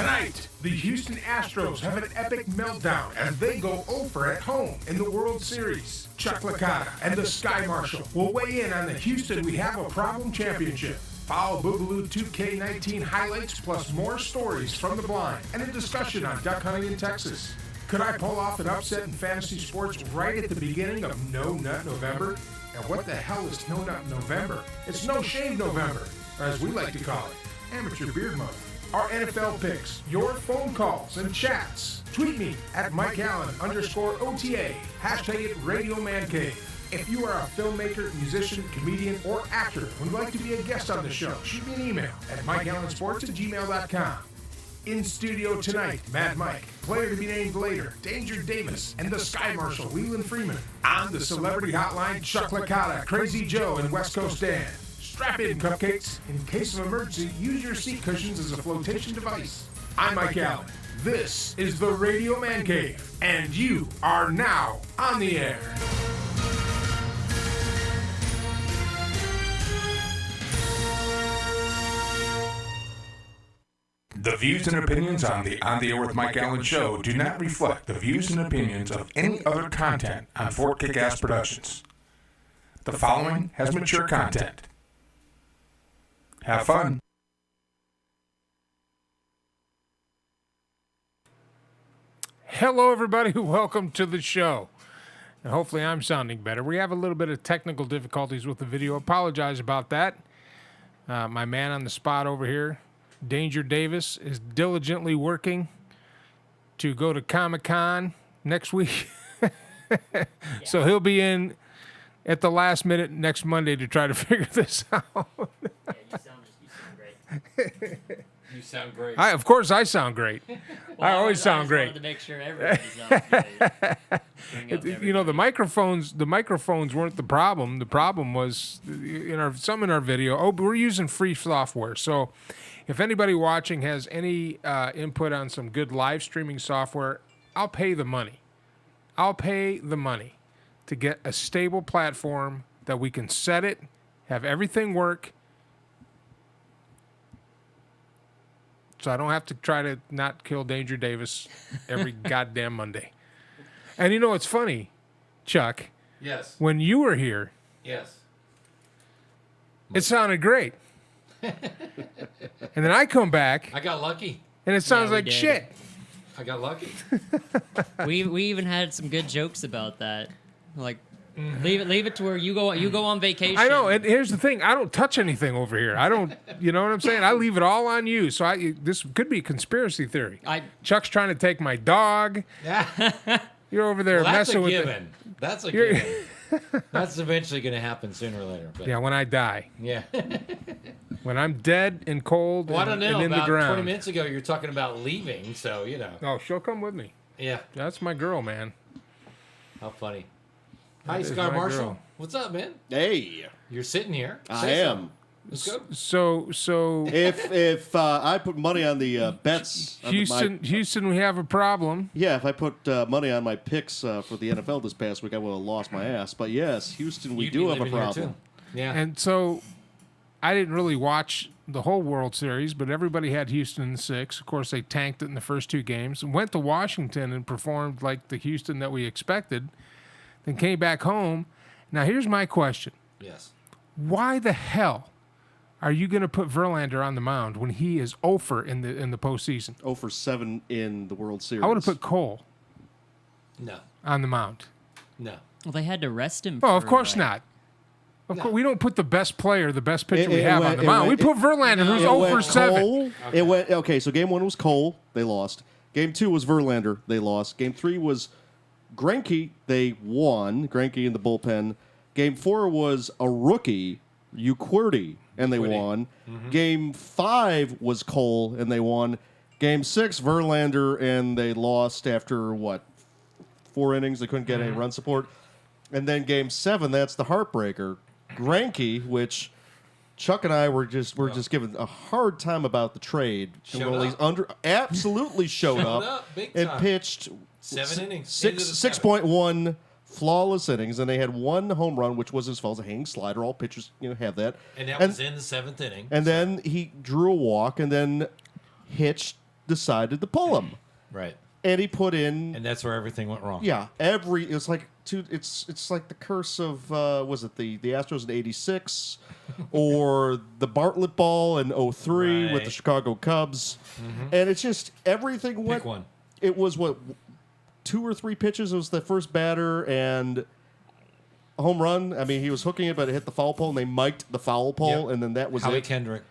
Tonight, the Houston Astros have an epic meltdown as they go over at home in the World Series. Chuck Licata and the Sky Marshal will weigh in on the Houston We Have a Problem Championship. Fowl Boogaloo 2K19 highlights plus more stories from the blind and a discussion on duck hunting in Texas. Could I pull off an upset in fantasy sports right at the beginning of No Nut November? And what the hell is No Nut November? It's No Shave November, or as we like to call it, Amateur Beard Month. Our NFL picks, your phone calls and chats. Tweet me at MikeAllen_OTA. Hashtag it Radio Man Cave. If you are a filmmaker, musician, comedian, or actor who would like to be a guest on the show, shoot me an email at MikeAllenSports@gmail.com. In studio tonight, Mad Mike, player to be named later, Danger Davis, and the Sky Marshal, Leland Freeman. On the Celebrity Hotline, Chuck Licata, Crazy Joe, and West Coast Dan. Strap in, cupcakes. In case of emergency, use your seat cushions as a flotation device. I'm Mike Allen. This is the Radio Man Cave, and you are now on the air. The views and opinions on the Air with Mike Allen show do not reflect the views and opinions of any other content on Fort Kick-Ass Productions. The following has mature content. Have fun. Hello, everybody. Welcome to the show. And hopefully I'm sounding better. We have a little bit of technical difficulties with the video. Apologize about that. My man on the spot over here, Danger Davis, is diligently working to go to Comic-Con next week. So he'll be in at the last minute next Monday to try to figure this out. Yeah, you sound great. You sound great. Of course I sound great. Well, I always sound great. I wanted to make sure everybody sounds great. You know, the microphones weren't the problem. The problem was in our video. Oh, but we're using free software. So if anybody watching has any input on some good live streaming software, I'll pay the money. I'll pay the money to get a stable platform that we can set it, have everything work, so I don't have to try to not kill Danger Davis every goddamn Monday. And you know what's funny, Chuck? Yes. When you were here, Yes. it sounded great. And then I come back, I got lucky. and it sounds we like did. shit. I got lucky. We even had some good jokes about that. Like, leave it to where you go on vacation. I know, and here's the thing. I don't touch anything over here. I don't, you know what I'm saying? I leave it all on you. So this could be a conspiracy theory. Chuck's trying to take my dog. You're over there That's messing a with given. That's a given. That's eventually going to happen sooner or later. But Yeah, when I die. Yeah. When I'm dead and cold Well, I don't know. and in About the ground. 20 minutes ago, you were talking about leaving, so, you know. Oh, she'll come with me. Yeah. That's my girl, man. How funny. Hi, is Sky my Marshal. girl. What's up, man? Hey, You're sitting here. I Say am. something. Let's go. So If I put money on the bets, on Houston, we have a problem. if I put money on my picks for the NFL this past week, I would have lost my ass. But yes, Houston, we You'd do be have a living here, problem. too. Yeah. And so I didn't really watch the whole World Series, but everybody had Houston in 6. Of course, they tanked it in the first 2 games and went to Washington and performed like the Houston that we expected, then came back home. Now, here's my question. Yes. Why the hell are you going to put Verlander on the mound when he is 0 in the postseason? 0 for 7 in the World Series. I would have put Cole No. on the mound. No. Well, they had to rest him. Oh, of for, course like, not. Of No. course, we don't put the best player, the best pitcher we It have went- on the it mound. went- We put Verlander, who's 0 for 7. Cole. It went so game 1 was Cole, they lost. Game 2 was Verlander, they lost. Game 3 was Greinke, they won. Greinke in the bullpen. Game 4 was a rookie, Uquirty, and they won. Game 5 was Cole, and they won. Game 6, Verlander, and they lost after, 4 innings. They couldn't get any run support. And then Game 7, that's the heartbreaker. Greinke, which Chuck and I were just given a hard time about the trade. Showed up. Absolutely showed Showed up up big and time. pitched 7 innings. 6.1 flawless innings, and they had 1 home run, which was his fault. A hanging slider. All pitchers, have that. And that was in the 7th inning. And then he drew a walk, and then hitched decided to pull him. Right. And he put in... And that's where everything went wrong. Yeah, it's like it's like the curse of was it the Astros in '86 or the Bartlett ball in '03 with the Right. Chicago Cubs, and it's just everything went. Pick one. It was 2 or 3 pitches. It was the first batter and a home run. I mean, he was hooking it, but it hit the foul pole, and they mic'd the foul pole, Yep. and then that was Howie it. Kendrick.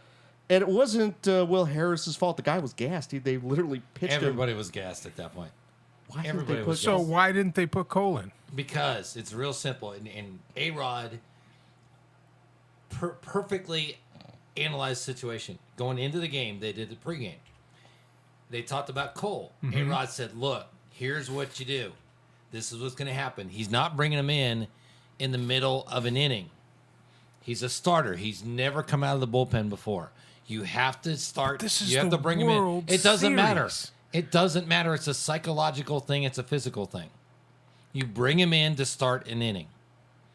And it wasn't Will Harris's fault. The guy was gassed. They literally pitched him. Everybody was gassed at that point. Why didn't everybody they put was So why didn't they put Cole in? Because it's real simple. And A-Rod perfectly analyzed the situation. Going into the game, they did the pregame. They talked about Cole. A-Rod said, look, here's what you do. This is what's going to happen. He's not bringing him in the middle of an inning. He's a starter. He's never come out of the bullpen before. You have to start. This is you have the to bring him in. World It doesn't matter. Series. It doesn't matter. It's a psychological thing. It's a physical thing. You bring him in to start an inning.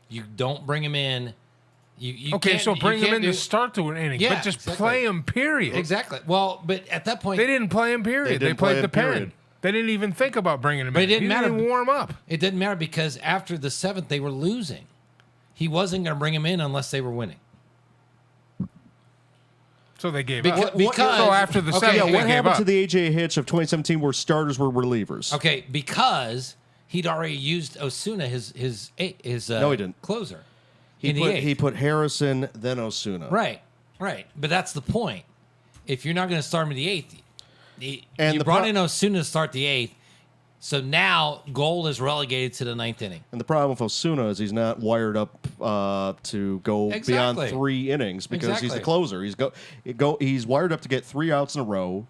You don't bring him in. You Okay, can't- so you bring him can't in do- to start to an inning, Yeah, but just exactly. play him, period. Exactly. Well, but at that point, They didn't play him, period. They didn't play played him, the pen. period. They didn't even think about bringing him But in. it didn't He matter. Didn't even warm up. it didn't matter because after the 7th, they were losing. He wasn't going to bring him in unless they were winning. So they gave Because- up. because- so after the okay, seventh, yeah, they What gave happened up. to the AJ Hitch of 2017 where starters were relievers? Okay, because he'd already used Osuna, his No, he didn't. closer. He in the put, 8th. he put Harrison, then Osuna. Right. But that's the point. If you're not going to start him in the 8th, And you the brought pro- in Osuna to start the 8th, so now Goal is relegated to the 9th inning. And the problem with Osuna is he's not wired up to go Exactly. beyond 3 innings because he's the Exactly. closer. He's wired up to get 3 outs in a row.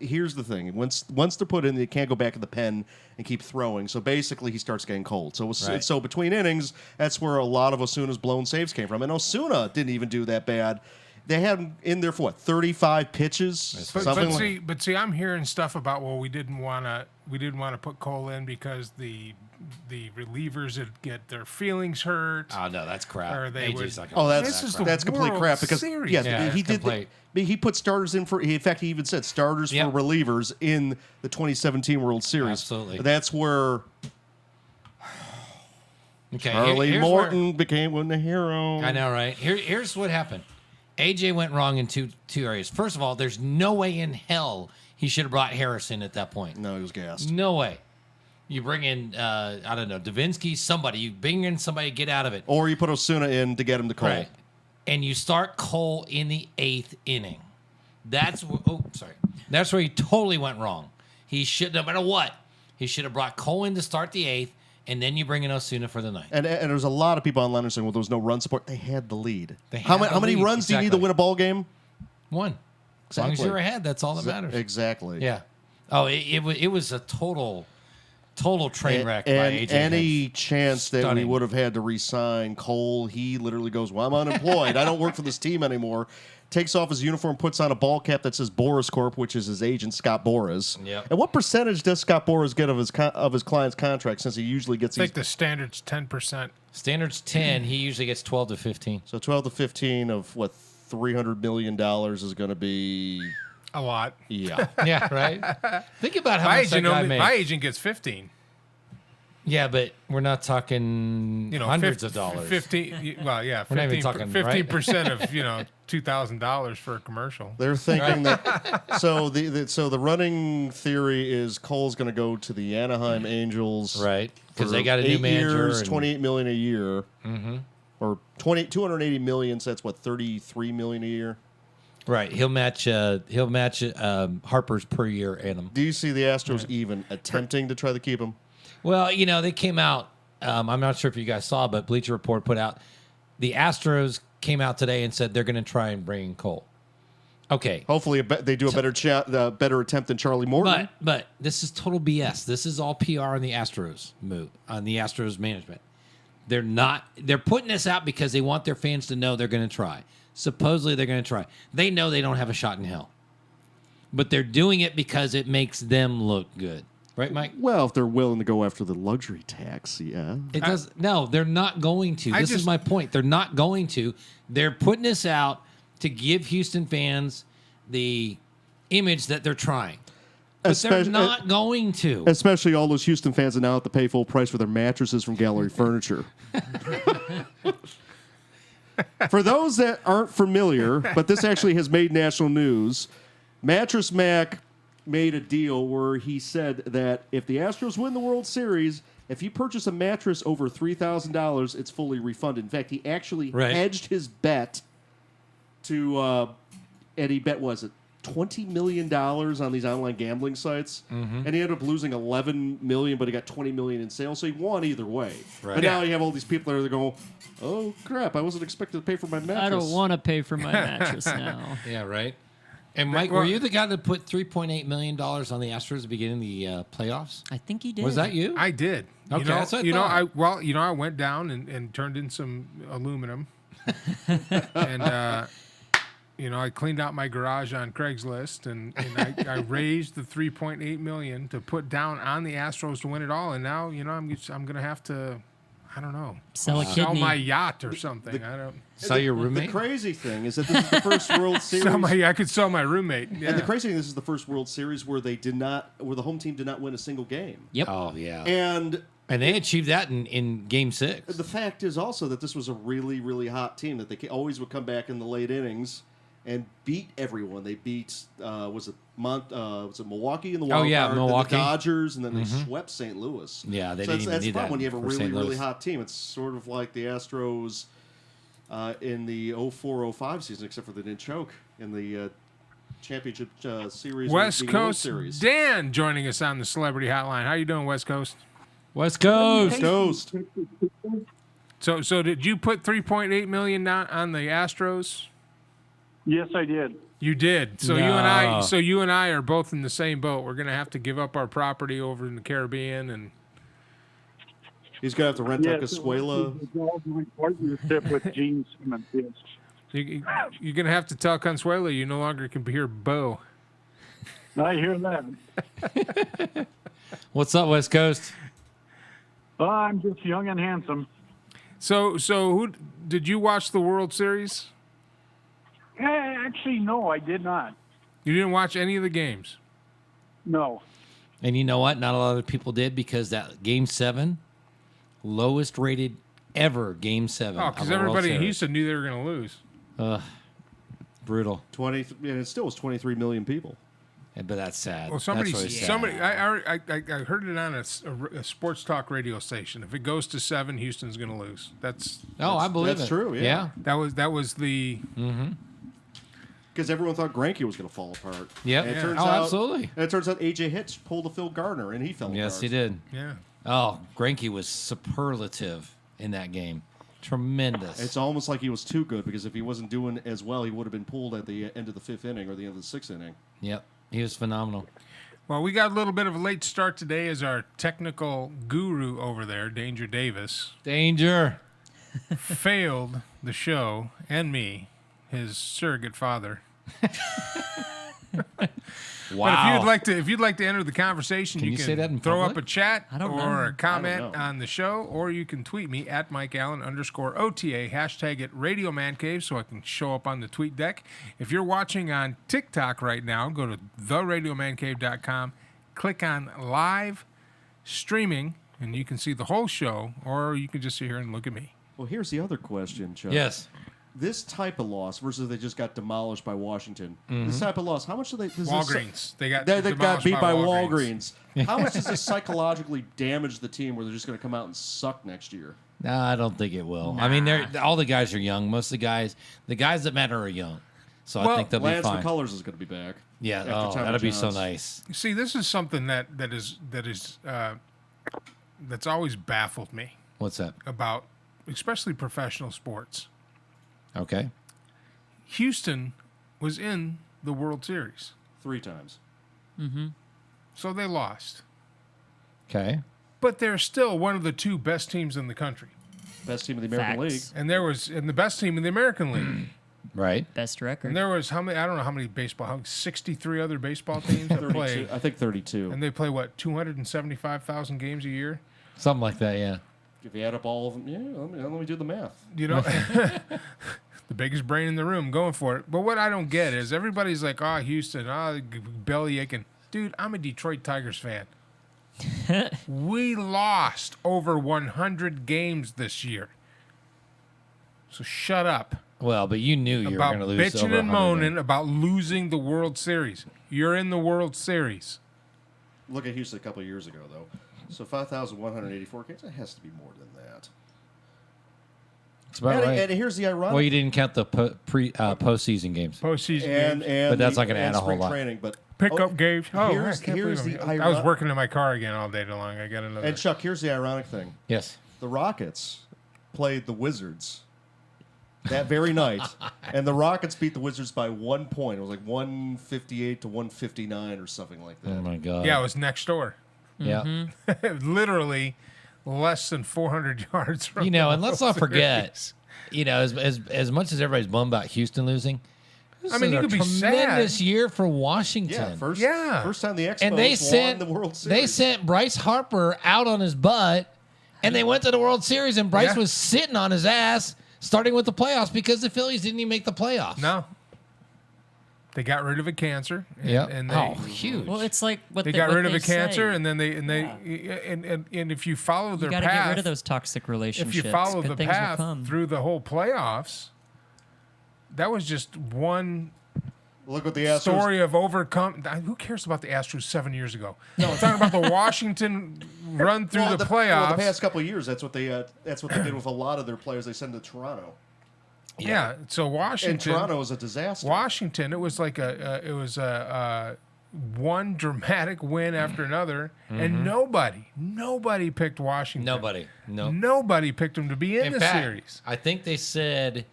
Here's the thing: once they're put in, they can't go back in the pen and keep throwing. So basically, he starts getting cold. Right. So between innings, that's where a lot of Osuna's blown saves came from. And Osuna didn't even do that bad. They had him in there for 35 pitches, But see, I'm hearing stuff about we didn't want to put Cole in because the relievers would get their feelings hurt. Oh, no, that's crap. Or they AJ's would- not gonna do This that is crap. the that's complete World crap because Series. yeah, Yeah, he it's did. complete. He put starters in for. In fact, he even said starters Yep. for relievers in the 2017 World Series. Absolutely. That's where Okay, Charlie here's Morton became one of the hero. I know, right? Here's what happened. AJ went wrong in two areas. First of all, there's no way in hell he should have brought Harrison at that point. No, he was gassed. No way. You bring in, I don't know, Davinsky, somebody. You bring in somebody to get out of it. Or you put Osuna in to get him to Cole. Right. And you start Cole in the 8th inning. That's where he totally went wrong. He should, no matter what, he should have brought Cole in to start the 8th, and then you bring in Osuna for the 9th. And there's a lot of people online who are saying, well, there was no run support. They had the lead. They How had the many lead, runs do you need to exactly. win a ball game? One. As long as Exactly. you're ahead, that's all that matters. Exactly. Yeah. Oh, it was a total train wreck by And AJ. any Hinch. chance that we Stunning. would have had to re-sign Cole, he literally goes, well, I'm unemployed. I don't work for this team anymore. Takes off his uniform, puts on a ball cap that says Boris Corp, which is his agent, Scott Boras. Yep. And what percentage does Scott Boras get of his client's contract since he usually gets I think these? the standard's 10%. Standards 10, he usually gets 12 to 15. So 12 to 15 of what, $300 million is going to be... A lot. Yeah. Yeah, right? Think about how My much that agent, guy only, makes. my agent gets 15. Yeah, but we're not talking hundreds of dollars. 15. Well, yeah, We're not even talking, right? 15% of $2,000 for a commercial. They're thinking that. So the running theory is Cole's going to go to the Anaheim Angels, Right, because for they got a 8 new manager. years, and- $28 million a year, or $280 million. So that's what, $33 million a year. Right, he'll match Harper's per year Adam. Do you see the Astros even attempting to try to keep him? Well, they came out. I'm not sure if you guys saw, but Bleacher Report put out the Astros came out today and said they're going to try and bring in Cole. Okay, Hopefully, they do a better attempt than Charlie Morton. but this is total BS. This is all PR on the Astros management. They're putting this out because they want their fans to know they're going to try. Supposedly they're going to try. They know they don't have a shot in hell. But they're doing it because it makes them look good. Right, Mike? Well, if they're willing to go after the luxury tax, yeah. It does. No, they're not going to. This is my point. They're not going to. They're putting this out to give Houston fans the image that they're trying. But they're not going to. Especially all those Houston fans that now have to pay full price for their mattresses from Gallery Furniture. For those that aren't familiar, but this actually has made national news, Mattress Mac made a deal where he said that if the Astros win the World Series, if you purchase a mattress over $3,000, it's fully refunded. In fact, he actually hedged his bet to, and he bet, was it $20 million on these online gambling sites? And he ended up losing $11 million, but he got $20 million in sales, so he won either way. Right. But now you have all these people that are going, oh, crap, I wasn't expected to pay for my mattress. I don't want to pay for my mattress now. Yeah, right. And Mike, were you the guy that put $3.8 million on the Astros at the beginning of the playoffs? I think he did. Was that you? I did. Okay, that's what I thought. I went down and turned in some aluminum, and I cleaned out my garage on Craigslist, and I raised the $3.8 million to put down on the Astros to win it all. And now, I'm gonna have to, I don't know, sell my yacht or something. I don't. Sell your roommate? The crazy thing is that this is the first World Series. I could sell my roommate. Yeah. And the crazy thing, this is the first World Series where the home team did not win a single game. Yep. Oh, yeah. And they achieved that in Game 6. The fact is also that this was a really, really hot team, that they always would come back in the late innings and beat everyone. They beat, was it Milwaukee in the wild card, Milwaukee. Then the Dodgers, and then they swept St. Louis. Yeah, they didn't even need that when you have a for really, St. Louis. really hot team. It's sort of like the Astros in the 04-05 season, except for they didn't choke in the championship series. West Coast Series. Dan joining us on the Celebrity Hotline. How you doing, West Coast? West Coast. Coast. So did you put $3.8 million down on the Astros? Yes, I did. You did. So you and I are both in the same boat. We're going to have to give up our property over in the Caribbean, and he's going to have to rent a Consuela. My partnership with Gene Simmons. Yes. You're going to have to tell Consuela you no longer can hear Bo. I hear that. What's up, West Coast? I'm just young and handsome. So who did you watch the World Series? Actually, no, I did not. You didn't watch any of the games? No. And you know what? Not a lot of people did, because that Game 7, lowest rated ever Game 7. Oh, because everybody in Houston knew they were going to lose. Brutal. And it still was 23 million people. But that's sad. Well, I heard it on a sports talk radio station. If it goes to 7, Houston's going to lose. I believe it. That's true. Yeah. That was the. Mm-hmm. Because everyone thought Greinke was going to fall apart. Yep. And it absolutely. And it turns out A.J. Hitch pulled a Phil Gardner, and he fell apart. Yes, he did. Yeah. Oh, Greinke was superlative in that game. Tremendous. It's almost like he was too good, because if he wasn't doing as well, he would have been pulled at the end of the 5th inning or the end of the 6th inning. Yep. He was phenomenal. Well, we got a little bit of a late start today as our technical guru over there, Danger Davis, failed the show and me, his surrogate father. Wow. But if you'd like to enter the conversation, Can you you can say that in throw public? up a chat I don't or know. a comment on the show, or you can tweet me at Mike Allen _OTA, hashtag it Radio Man Cave, so I can show up on the tweet deck. If you're watching on TikTok right now, go to theradiomancave.com, click on live streaming, and you can see the whole show, or you can just sit here and look at me. Well, here's the other question, Chuck. Yes. This type of loss versus they just got demolished by Washington. This type of loss, how much do they? Walgreens. They got beat by Walgreens. How much does this psychologically damage the team where they're just going to come out and suck next year? No, I don't think it will. I mean, all the guys are young. Most of the guys that matter are young. So I think they'll be Lance fine. McCullers is going to be back. Yeah, after Tommy that'll be so Johns. nice. See, this is something that's always baffled me What's that? about, especially professional sports. Okay. Houston was in the World Series, 3 times. so they lost. Okay. But they're still one of the 2 best teams in the country, Best team in the American League. Facts. and the best team in the American League. Right. Best record. And there was how many? I don't know how many 63 other baseball teams that play, 32, I think 32. and they play 275,000 games a year. Something like that, yeah. If you add up all of them, let me do the math. You know, the biggest brain in the room going for it. But what I don't get is everybody's like, oh, Houston, belly aching. Dude, I'm a Detroit Tigers fan. We lost over 100 games this year. So shut up. Well, but you knew you were About going to lose over bitching and 100 moaning games. about losing the World Series. You're in the World Series. Look at Houston a couple of years ago, though. So 5,184 games. That has to be more than that. It's about right. And here's the ironic. Well, you didn't count the postseason games. Postseason and, games. and But that's the- not gonna and add a whole spring lot. Training, but Pickup games. Oh, here's- I can't here's believe the I was ironic- working in my car again all day long. I got another. and Chuck, here's the ironic thing. Yes. The Rockets played the Wizards that very night, and the Rockets beat the Wizards by 1 point. It was like 158 to 159 or something like that. Oh, my God. Yeah, it was next door. Yeah. Literally less than 400 yards from You know, and the let's World not forget, Series. you know, as much as everybody's bummed about Houston losing, this I mean, is you a could be tremendous sad. year for Washington. Yeah, first time the Expos and they won sent the World Series. they sent Bryce Harper out on his butt, and they went to the World Series, and Bryce Yeah. was sitting on his ass starting with the playoffs because the Phillies didn't even make the playoffs. No. They got rid of a cancer. And, Yeah. and they, Oh, huge. Well, it's like what they they got what rid of they a cancer, say. and then and if you follow their You got to path, get rid of those toxic relationships. if you follow Good the things will path come. through the whole playoffs, that was just one Look what the Astros. story of overcome. Who cares about the Astros 7 years ago? No, I'm talking about the Washington run through Well, the playoffs. the past couple of years, that's what they did with a lot of their players. They sent to Toronto, yeah, so and Washington. Toronto was a disaster. Washington, it was like a one dramatic win after another, and nobody picked Washington. Nobody. No. Nobody picked them to be in the fact, series. I think they said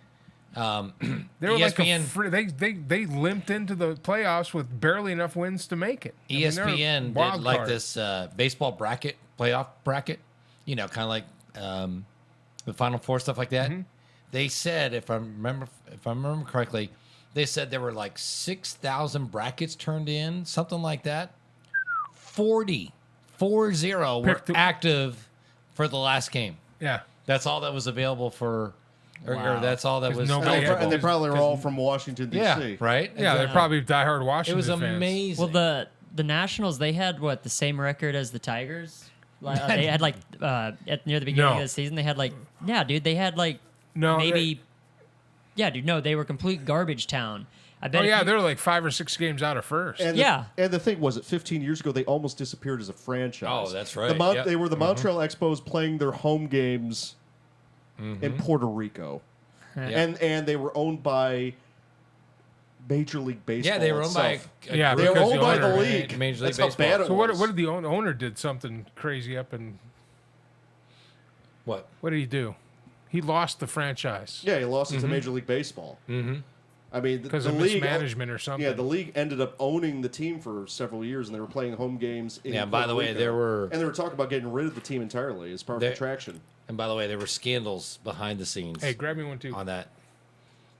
They were like ESPN they limped into the playoffs with barely enough wins to make it. I mean, they were ESPN wild did like card. this baseball bracket, playoff bracket, you know, kind of like the Final Four stuff like that. Mm-hmm. They said, if I remember correctly, they said there were like 6,000 brackets turned in, something like that. 40 were Picked the- active for the last game. Yeah, That's all that was available for, or Wow. that's all that 'Cause was. nobody And had- they probably were all from Washington D.C. yeah, right. yeah, they're probably diehard Washington It was fans. amazing. Well, the Nationals, they had what, the same record as the Tigers? They had like near the beginning No. of the season, they had like, yeah, dude, they had like No, maybe, yeah, dude, no, they were complete garbage town. I bet. Oh if yeah, you- they're like 5 or 6 games out of first. And Yeah. and the thing was, 15 years ago, they almost disappeared as a franchise. Oh, that's right. The Mon- Yep. They were the Montreal Expos playing their home games in Puerto Rico, and they were owned by Major League Baseball. Yeah, they were owned by itself. Yeah, They were because owned the by the owner- league. Major League That's how Baseball. bad it So was. what did the owner did something crazy up and What? what did he do? He lost the franchise Yeah, he lost it to Major League Baseball. Mm-hmm. I mean, because the of league mismanagement or something. Yeah, the league ended up owning the team for several years, and they were playing home games. In Yeah, and by the way, Puerto there Rico. were- and they were talking about getting rid of the team entirely as part of There- contraction. And by the way, there were scandals behind the scenes Hey, grab me one too. on that,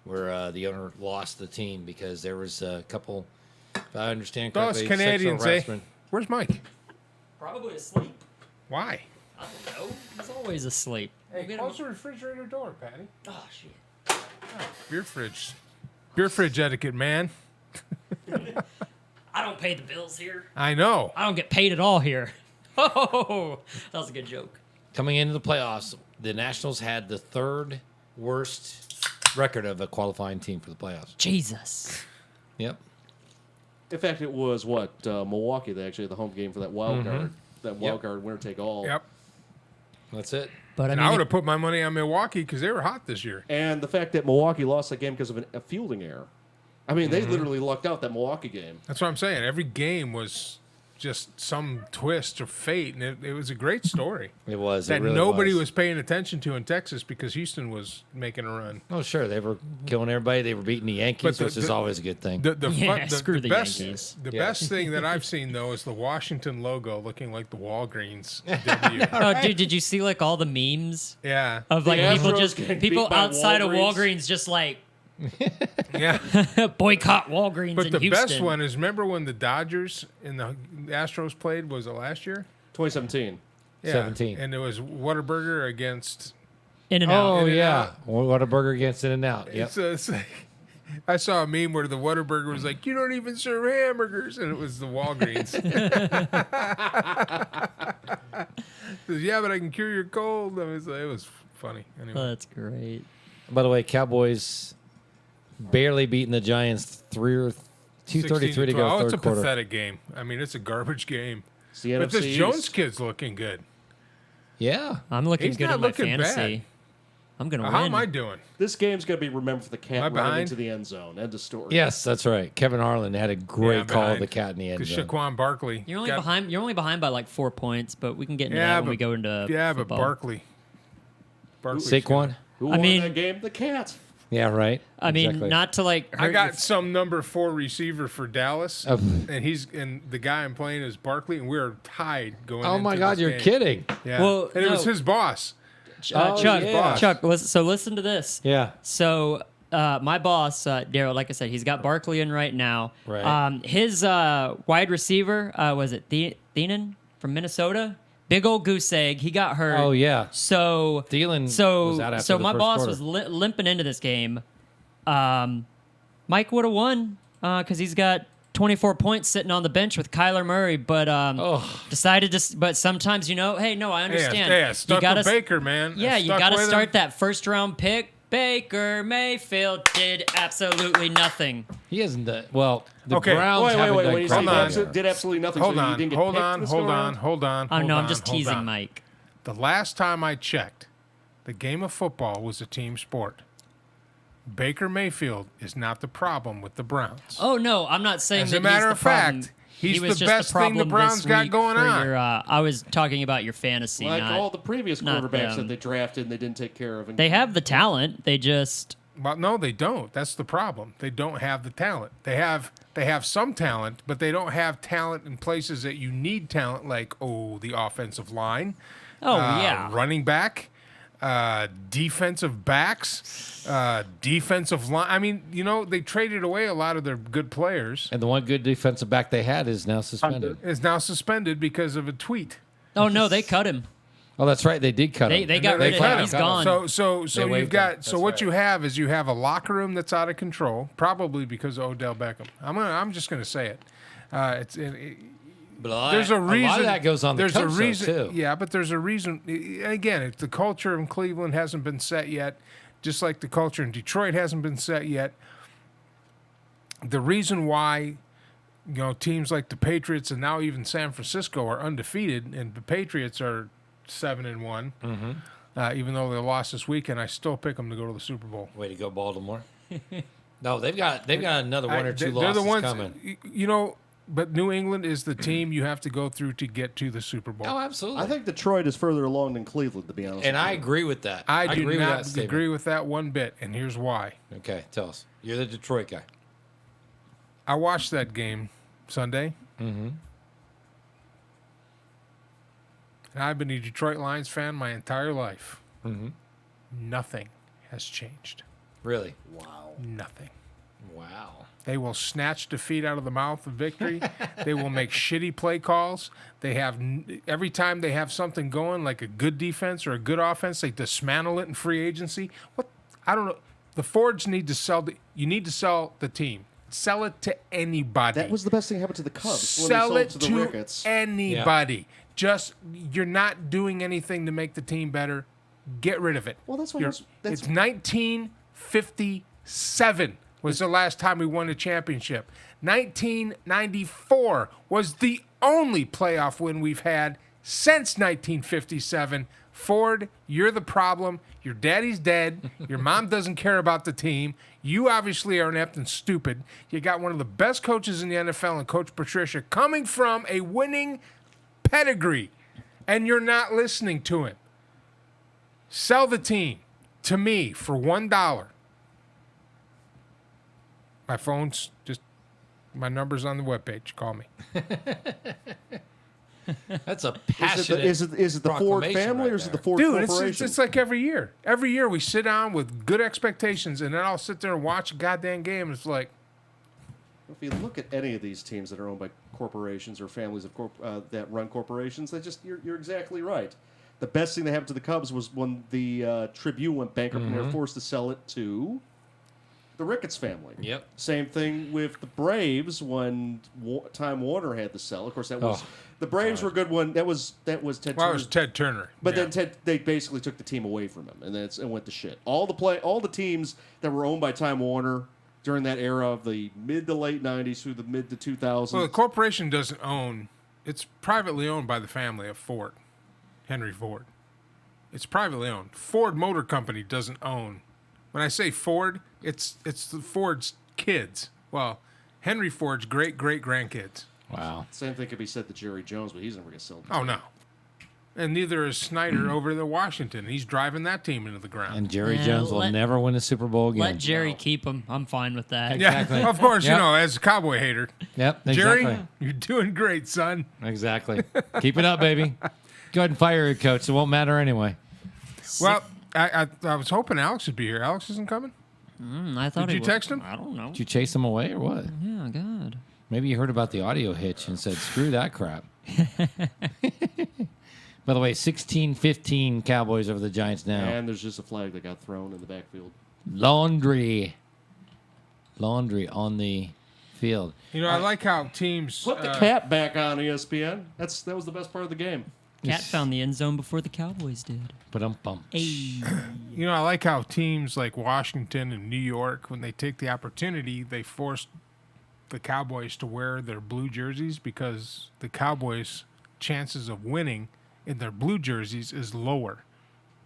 where the owner lost the team because there was a couple, if I understand Those correctly, Canadians, sexual eh? harassment. Where's Mike? probably asleep. Why? I don't know. He's always asleep. Hey, We'll get close him- the refrigerator door, Patty. Oh shit. Beer fridge etiquette, man. I don't pay the bills here. I know. I don't get paid at all here. Oh, that was a good joke. Coming into the playoffs, the Nationals had the third worst record of a qualifying team for the playoffs. Jesus. Yep. In fact, it was Milwaukee. They actually had the home game for that wild card. That wild Yep. card winner take all. Yep. That's it. But I And mean, I would have put my money on Milwaukee because they were hot this year. And the fact that Milwaukee lost that game because of a fielding error. I mean, they literally lucked out that Milwaukee game. That's what I'm saying. Every game was just some twist or fate, and it was a great story It was. that it really nobody was paying attention to in Texas because Houston was making a run. Oh, sure. They were killing everybody. They were beating the Yankees, But which is always a good thing. The Yeah, screw the best, Yankees. The Yeah. best thing that I've seen though is the Washington logo looking like the Walgreens W. oh, dude, did you see like all the memes Yeah, of like The people Astros just getting people beat by outside of Walgreens. Walgreens just like yeah. boycott Walgreens But in the Houston? best one is remember when the Dodgers and the Astros played? Was it last year? 2017. Yeah. 17. And it was Whataburger against In and out. Oh, In-N-Out. yeah. Whataburger against In-N-Out. Yep. It's like, I saw a meme where the Whataburger was like, "You don't even serve hamburgers," and it was the Walgreens. Says, "Yeah, but I can cure your cold." I was like, it was funny. Anyway. Oh, that's great. By the way, Cowboys barely beating the Giants 2:33 to go, Oh, it's a third quarter. pathetic game. I mean, it's a garbage game. It's the But NFC this Jones East. kid's looking good. Yeah. I'm looking He's good not in my looking fantasy. bad. I'm gonna How win. am I doing? This game's going to be remembered for the Am I cat running behind? into the end zone. End of story. Yes, that's right. Kevin Harlan had a great I'm call of behind. the cat in the end Because zone. Shaquan Barkley. You're only got- behind. You're only behind by like 4 points, but we can get into Yeah, that when but we go into yeah, football. but Barkley. Saquon? Who I won mean- that game? The cat. Yeah, right. I mean, Exactly. not to like. I hurt got your- some number 4 receiver for Dallas, Oh. and the guy I'm playing is Barkley, and we're tied going. Oh my into God, this you're game. kidding. Yeah, Well, and it was no. his boss. Oh, Chuck. yeah. Chuck. Listen to this. Yeah. So my boss, Daryl, like I said, he's got Barkley in right now. Right. His wide receiver was it Thienen from Minnesota? Big old goose egg. He got hurt. Oh, yeah. So Thielen so was out after so the my first boss quarter. was limping into this game. Mike would have won because he's got 24 points sitting on the bench with Kyler Murray, but decided to. But sometimes hey, no, I understand. Yeah, stuck you gotta, with Baker, man. Yeah, you Stuck got to with him. start that first round pick. Baker Mayfield did absolutely nothing. He hasn't done well. The Okay. Browns Wait. haven't When done you great say either. did absolutely nothing, Hold so you on, didn't get hold picked on, this hold go on, around? hold on. Oh hold no, on, I'm just hold teasing on. Mike. The last time I checked, the game of football was a team sport. Baker Mayfield is not the problem with the Browns. Oh no, I'm not saying As that a matter he's of the problem. fact, he's He was the just best thing the problem Browns this got week going for on. Your, I was talking about your fantasy. Like not, all the previous not quarterbacks them. that they drafted and they didn't take care of. And they have the talent. They just Well, no, they don't. That's the problem. They don't have the talent. They have some talent, but they don't have talent in places that you need talent, like the offensive line. yeah. Running back, defensive backs, defensive line. I mean, they traded away a lot of their good players. And the one good defensive back they had is now suspended. Is now suspended because of a tweet. Oh no, they cut him. Oh, that's right. They did cut him. They got rid of cut him. him. He's gone. So They you've waived got him. so That's what right. you have is you have a locker room that's out of control, probably because of Odell Beckham. I'm just gonna say it. But There's a reason. lot of that goes on the there's coach, a though, reason, too. Yeah, but there's a reason. Again, if the culture in Cleveland hasn't been set yet, just like the culture in Detroit hasn't been set yet. The reason why, teams like the Patriots and now even San Francisco are undefeated, and the Patriots are 7-1, even though they lost this weekend, I still pick them to go to the Super Bowl. Way to go, Baltimore. No, they've got another one or two They're losses the ones, coming. But New England is the team you have to go through to get to the Super Bowl. Oh, absolutely. I think Detroit is further along than Cleveland, to be honest. and with I you. agree with that. I do agree with not that statement. agree with that one bit, and here's why. Okay, tell us. You're the Detroit guy. I watched that game Sunday. Mm-hmm. And I've been a Detroit Lions fan my entire life. Mm-hmm. Nothing has changed. Really? Nothing. Wow. They will snatch defeat out of the mouth of victory. They will make shitty play calls. They have every time they have something going, like a good defense or a good offense, they dismantle it in free agency. What? I don't know. The Fords need to sell. You need to sell the team. Sell it to anybody. That was the best thing that happened to the Cubs. Sell when they it sold to the Ricketts. anybody. Just you're not doing anything to make the team better. Get rid of it. Well, that's why You're- that's it's 1957 was the last time we won a championship. 1994 was the only playoff win we've had since 1957. Ford, you're the problem. Your daddy's dead. Your mom doesn't care about the team. You obviously are inept and stupid. You got one of the best coaches in the NFL and Coach Patricia coming from a winning pedigree, and you're not listening to him. Sell the team to me for $1. My phone's my number's on the webpage. Call me. That's a passionate Is it the Ford proclamation family right or is it the there. Ford Dude, Corporation? it's like every year. Every year we sit down with good expectations, and then I'll sit there and watch a goddamn game. And it's like, If you look at any of these teams that are owned by corporations or families of that run corporations, you're exactly right. The best thing that happened to the Cubs was when the Tribune went bankrupt and they Mm-hmm. were forced to sell it to the Ricketts family. Yep. Same thing with the Braves when Time Warner had to sell. Of course, that was the Braves were a good one. That was Ted. Well, it Turner. was Ted Turner. But Yeah. then they basically took the team away from him, and then it went to shit. All the teams that were owned by Time Warner during that era of the mid to late '90s through the mid to 2000s. Well, the corporation doesn't own. It's privately owned by the family of Ford, Henry Ford. It's privately owned. Ford Motor Company doesn't own. When I say Ford, it's the Ford's kids. Well, Henry Ford's great grandkids. Wow. Same thing could be said to Jerry Jones, but he's never going to sell. Oh no. And neither is Snyder over to Washington. He's driving that team into the ground. And Jerry Yeah, Jones will never win a Super Bowl again. Let Jerry keep him. I'm fine with that. Exactly. Yeah, of course, Yep. as a Cowboy hater. Yep. Exactly. Jerry, you're doing great, son. Exactly. Keep it up, baby. Go ahead and fire your coach. It won't matter anyway. Well, I was hoping Alex would be here. Alex isn't coming? I thought Did he you would. text him? I don't know. Did you chase him away or what? Yeah, God. Maybe you heard about the audio hitch and said, screw that crap. By the way, 16-15 Cowboys over the Giants now. And there's just a flag that got thrown in the backfield. Laundry on the field. I like how teams. Put the cap back on ESPN. That was the best part of the game. Cat found the end zone before the Cowboys did. Ba-dum-bum. Hey. I like how teams like Washington and New York, when they take the opportunity, they force the Cowboys to wear their blue jerseys because the Cowboys' chances of winning in their blue jerseys is lower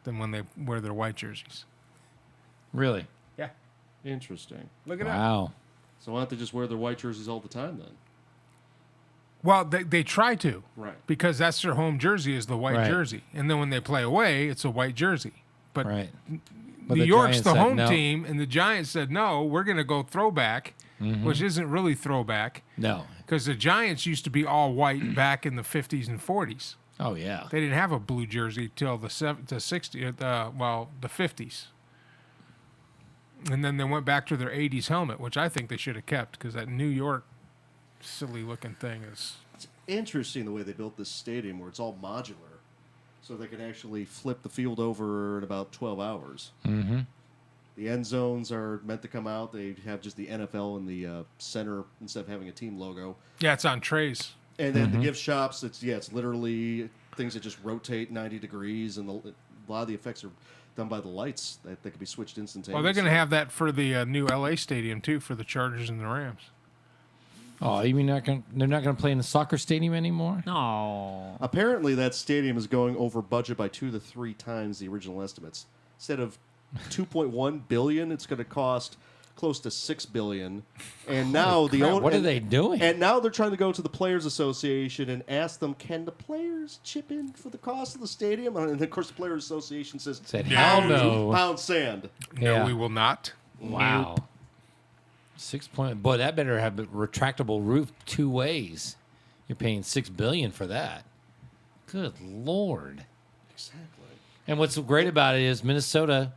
than when they wear their white jerseys. Really? Yeah. Interesting. Look at that. Wow. So why don't they just wear their white jerseys all the time then? Well, they try to. Right. Because that's their home jersey is the white Right. jersey. And then when they play away, it's a white jersey. But Right. But New the York's Giants the said home no. team, and the Giants said, no, we're going to go throwback, which isn't really throwback. No. Because the Giants used to be all white back in the 50s and 40s. Oh, yeah. They didn't have a blue jersey till the 60s, the 50s. And then they went back to their 80s helmet, which I think they should have kept because that New York silly-looking thing is... It's interesting the way they built this stadium where it's all modular, so they can actually flip the field over in about 12 hours. Mm-hmm. The end zones are meant to come out. They have just the NFL in the center instead of having a team logo. Yeah, it's on trays. And then the gift shops, it's literally things that just rotate 90 degrees, and a lot of the effects are done by the lights that could be switched instantaneously. Well, they're going to have that for the new LA stadium, too, for the Chargers and the Rams. Oh, you mean they're not going to play in the soccer stadium anymore? No. Apparently, that stadium is going over budget by 2 to 3 times the original estimates. Instead of $2.1 billion, it's going to cost close to $6 billion. And now What are they doing? And now they're trying to go to the Players Association and ask them, can the players chip in for the cost of the stadium? And of course, the Players Association says, Said, hell no. pound sand. Yeah. No, we will not. Wow. 6 point. Boy, that better have a retractable roof 2 ways. You're paying $6 billion for that. Good Lord. Exactly. And what's great about it is Minnesota,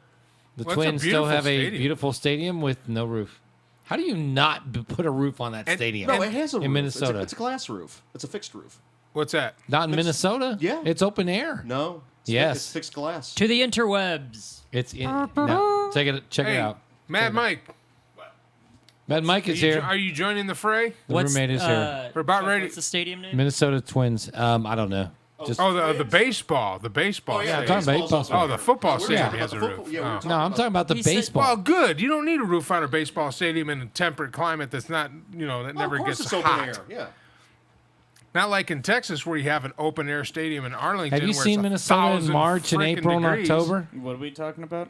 the Well, it's a Twins still beautiful have a stadium. beautiful stadium with no roof. How do you not put a roof on that And- stadium? No, it has a in roof. Minnesota. It's a glass roof. It's a fixed roof. What's that? Not in Minnesota? Yeah. It's open air. No. Yes. It's fixed glass. To the interwebs. It's in. No, check it Hey, out. Mad Mike, Mad Mike is here. are you joining the fray? The roommate is here. We're about ready- What's the stadium name? Minnesota Twins. I don't know. Just Oh, the baseball. The baseball. Oh, yeah. stadium. talking about baseball. Oh, the football We're stadium talking has a about the roof. football- yeah, we're Oh. talking no, I'm talking about the He said- baseball. Well, good. You don't need a roof on a baseball stadium in a temperate climate that's not, that Oh, never of course gets it's open hot. air. Yeah. Not like in Texas where you have an open air stadium in Arlington. Have you where seen it's Minnesota in 1,000 March and frickin' April and degrees. October? What are we talking about?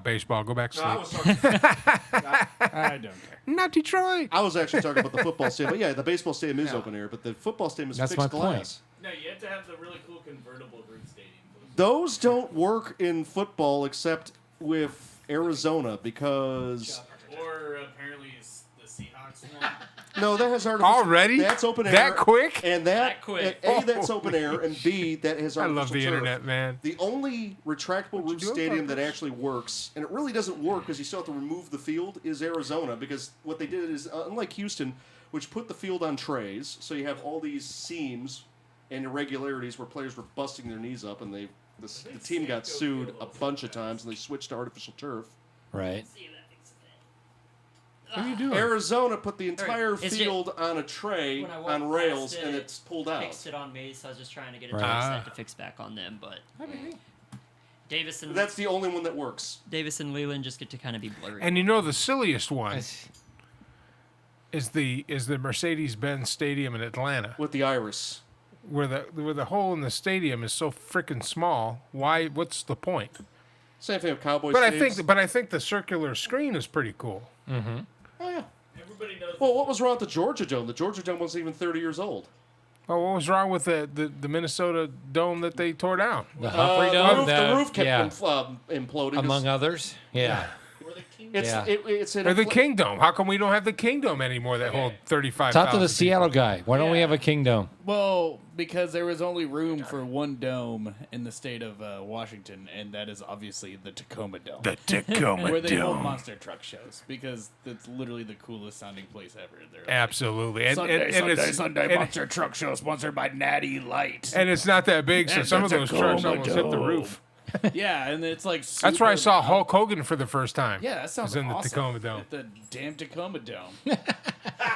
Baseball. Go back to No, sleep. I don't care. Not Detroit. I was actually talking about the football stadium. But yeah, the baseball stadium is open air, but the football stadium is That's fixed my point. glass. No, you have to have the really cool convertible roof stadium. Those don't work in football except with Arizona because Or apparently it's the Seahawks one. no, that has artificial. Already? That's open air. That quick? And That quick. A, that's open air, and B, that has I artificial love the turf. internet, man. The only retractable roof do on stadium that purpose? actually works, and it really doesn't work because you still have to remove the field, is Arizona. Because what they did is, unlike Houston, which put the field on trays, so you have all these seams and irregularities where players were busting their knees up and they The team got sued a bunch of times, and they switched to artificial turf. Right. What are you doing? Arizona put the entire Is it- field on a tray When I walked on rails, past and it, it's pulled out. Fixed it on me, so I was just trying to get a Right. joystick to fix back on them. But Davis and That's the only one that works. Leland just get to kind of be blurry. And you know the silliest one is the Mercedes-Benz Stadium in Atlanta, With the iris. where the hole in the stadium is so freaking small. Why? What's the point? Same thing with Cowboys. But I think the circular screen is pretty cool. Oh, yeah. Everybody knows. Well, what was wrong with the Georgia Dome? The Georgia Dome wasn't even 30 years old. Well, what was wrong with the Minnesota dome that they tore down? The Humphrey Dome. The roof kept yeah. imploding. Among others. Yeah. It's, Yeah. it's an Or the infl- King Dome. How come we don't have the King Dome anymore that hold 35,000 Talk to the Seattle guy. Why don't we Yeah. have a kingdom? Well, because there was only room for one dome in the state of Washington, and that is obviously the Tacoma Dome. The Tacoma where they hold Dome. monster truck shows, because that's literally the coolest sounding place ever. They're like, Absolutely. And, Sunday, and Sunday, it's, Sunday and, monster truck show sponsored by Natty Light. and it's not that big, so And some of the those trucks Tacoma almost hit the Dome. roof. Yeah, and it's like That's where I super saw loud. Hulk Hogan for the first time. Yeah, that sounds was in the awesome. Tacoma Dome. At the damn Tacoma Dome.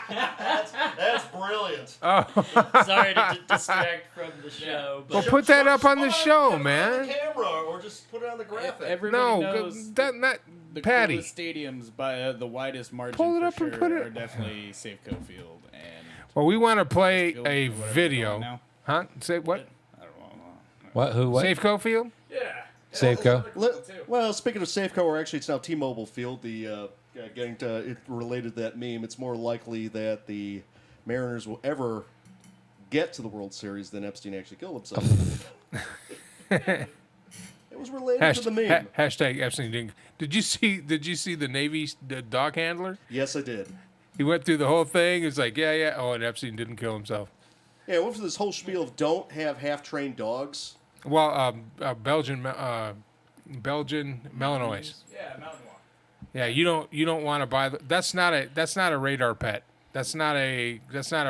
That's brilliant. Sorry to distract from the show, Well, but put that up on the show, man. Camera, or just put it on the graphic. Everybody No, knows that not the Patty. coolest stadiums by the widest margin Pull it for up and sure put it- are definitely Safeco Field and Well, we want to play Field, a or whatever they're video. calling now. Huh? Say what? I don't know. What? Who? What? Safeco Field? Yeah. Safeco. Well, speaking of Safeco, or actually it's now T-Mobile Field. The getting to it related to that meme. It's more likely that the Mariners will ever get to the World Series than Epstein actually killed himself. It was related to the meme. Hashtag Epstein didn't. Did you see the Navy the dog handler? Yes, I did. He went through the whole thing. It's like, yeah. Oh, and Epstein didn't kill himself. Yeah, I went for this whole spiel of don't have half-trained dogs. Well, Belgian Malinois. Yeah, Mountain Walk. Yeah, you don't want to buy. That's not a radar pet. That's not a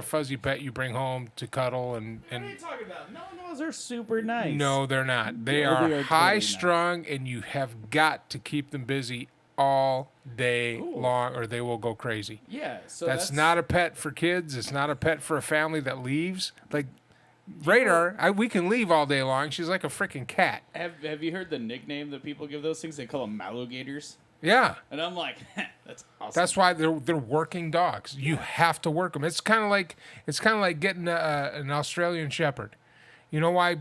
fuzzy pet you bring home to cuddle and. What are you talking about? No, they're super nice. No, they're not. They Yeah, are they are totally high strung, and you have got to keep them busy all day long, or they will go crazy. Yeah, so That's not a pet for kids. It's not a pet for a family that leaves. Like Radar, we can leave all day long. She's like a freaking cat. Have you heard the nickname that people give those things? They call them mallogators. Yeah. And I'm like, that's awesome. That's why they're working dogs. You have to work them. It's kind of like getting an Australian Shepherd. You know why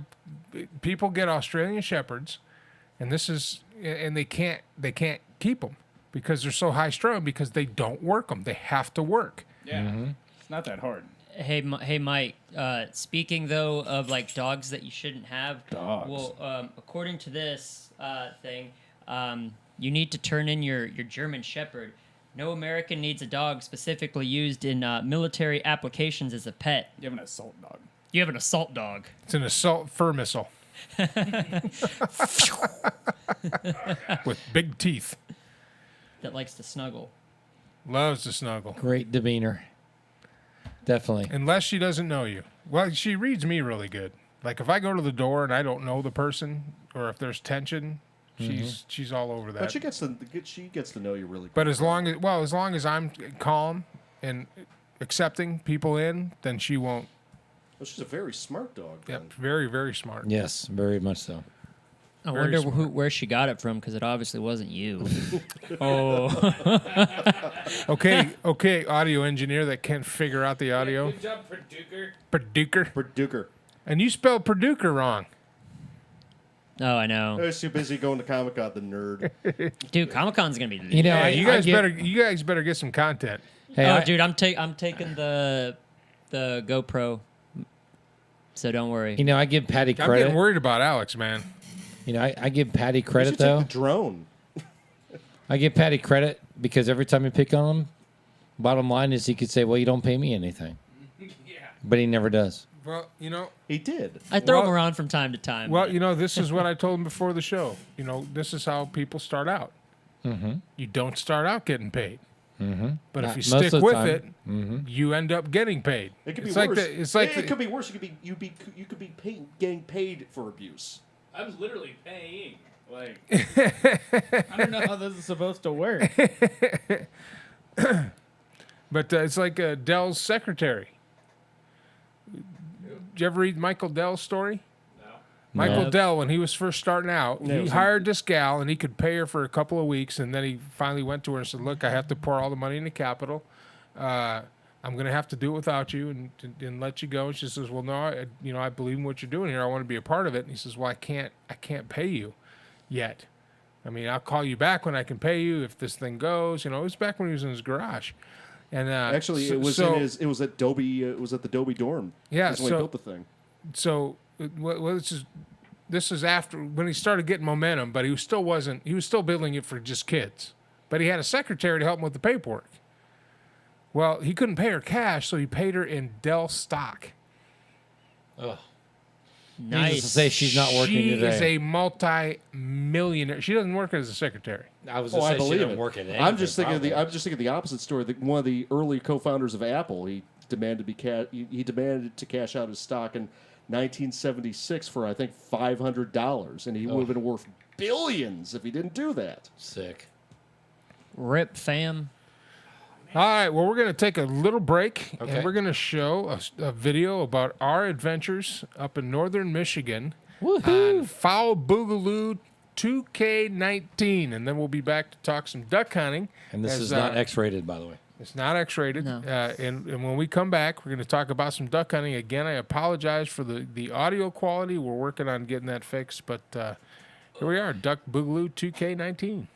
people get Australian Shepherds, and they can't keep them because they're so high strung because they don't work them. They have to work. Yeah, it's not that hard. hey, Mike. Speaking though of like dogs that you shouldn't have. Dogs. Well, according to this thing, you need to turn in your German Shepherd. No American needs a dog specifically used in military applications as a pet. You have an assault dog. You have an assault dog. It's an assault fur missile with big teeth. That likes to snuggle. Loves to snuggle. Great demeanor. Definitely. Unless she doesn't know you. Well, she reads me really good. Like if I go to the door and I don't know the person, or if there's tension, she's all over that. But she gets to know you really. But as long as I'm calm and accepting people in, then she won't. Well, she's a very smart dog. Yep, very very smart. Yes, very much so. I Very wonder smart. where she got it from because it obviously wasn't you. Okay, audio engineer that can't figure out the audio. Good job, Perduker. Perduker. Perduker. And you spelled Perduker wrong. Oh, I know. I was too busy going to Comic-Con, the nerd. Dude, Comic Con's gonna be. You know, Yeah, you guys get- better get some content. Hey, Oh, dude, I'm taking the GoPro. So don't worry. You know, I give Patty I'm credit. getting worried about Alex, man. You know, I give Patty You credit should though. take the drone. I give Patty credit because every time you pick on him, bottom line is he could say, "Well, you don't pay me anything," but he never does. Well, you know, He did. I throw Well- him around from time to time. this is what I told him before the show. You know, this is how people start out. Mm-hmm. You don't start out getting paid. Mm-hmm. But if you Most stick of the with time. it, you end up getting paid. It could be it's worse. Like it's like it could be worse. You could be getting paid for abuse. I was literally paying. Like, I don't know how this is supposed to work. But it's like Dell's secretary. Did you ever read Michael Dell's story? No. Michael Dell, when he was first starting out, he hired this gal, and he could pay her for a couple of weeks, and then he finally went to her and said, look, I have to pour all the money into capital. I'm going to have to do it without you and let you go. And she says, well, no, I believe in what you're doing here. I want to be a part of it. And he says, well, I can't pay you yet. I mean, I'll call you back when I can pay you if this thing goes. It was back when he was in his garage. And Actually, it was at Dobie. It was at the Dobie dorm. Yeah, That's when he built the thing. So this is after when he started getting momentum, but he still building it for just kids. But he had a secretary to help him with the paperwork. Well, he couldn't pay her cash, so he paid her in Dell stock. Ugh. Nice. Needless to say, she's not working She today. is a multi-millionaire. She doesn't work as a secretary. I was Oh, just I saying she believe didn't it. work at I'm just thinking anything, the opposite story. One of the early co-founders of Apple, he demanded to cash out his stock in 1976 for I think $500, and he would have been worth billions if he didn't do that. Sick. Rip, fam. All right, well, we're going to take a little break, Okay. and we're going to show a video about our adventures up in northern Michigan on Fowl Boogaloo 2K19, and then we'll be back to talk some duck hunting. And this is not X-rated, by the way. It's not X-rated. No. And when we come back, we're going to talk about some duck hunting. Again, I apologize for the audio quality. We're working on getting that fixed, but here we are, Duck Boogaloo 2K19.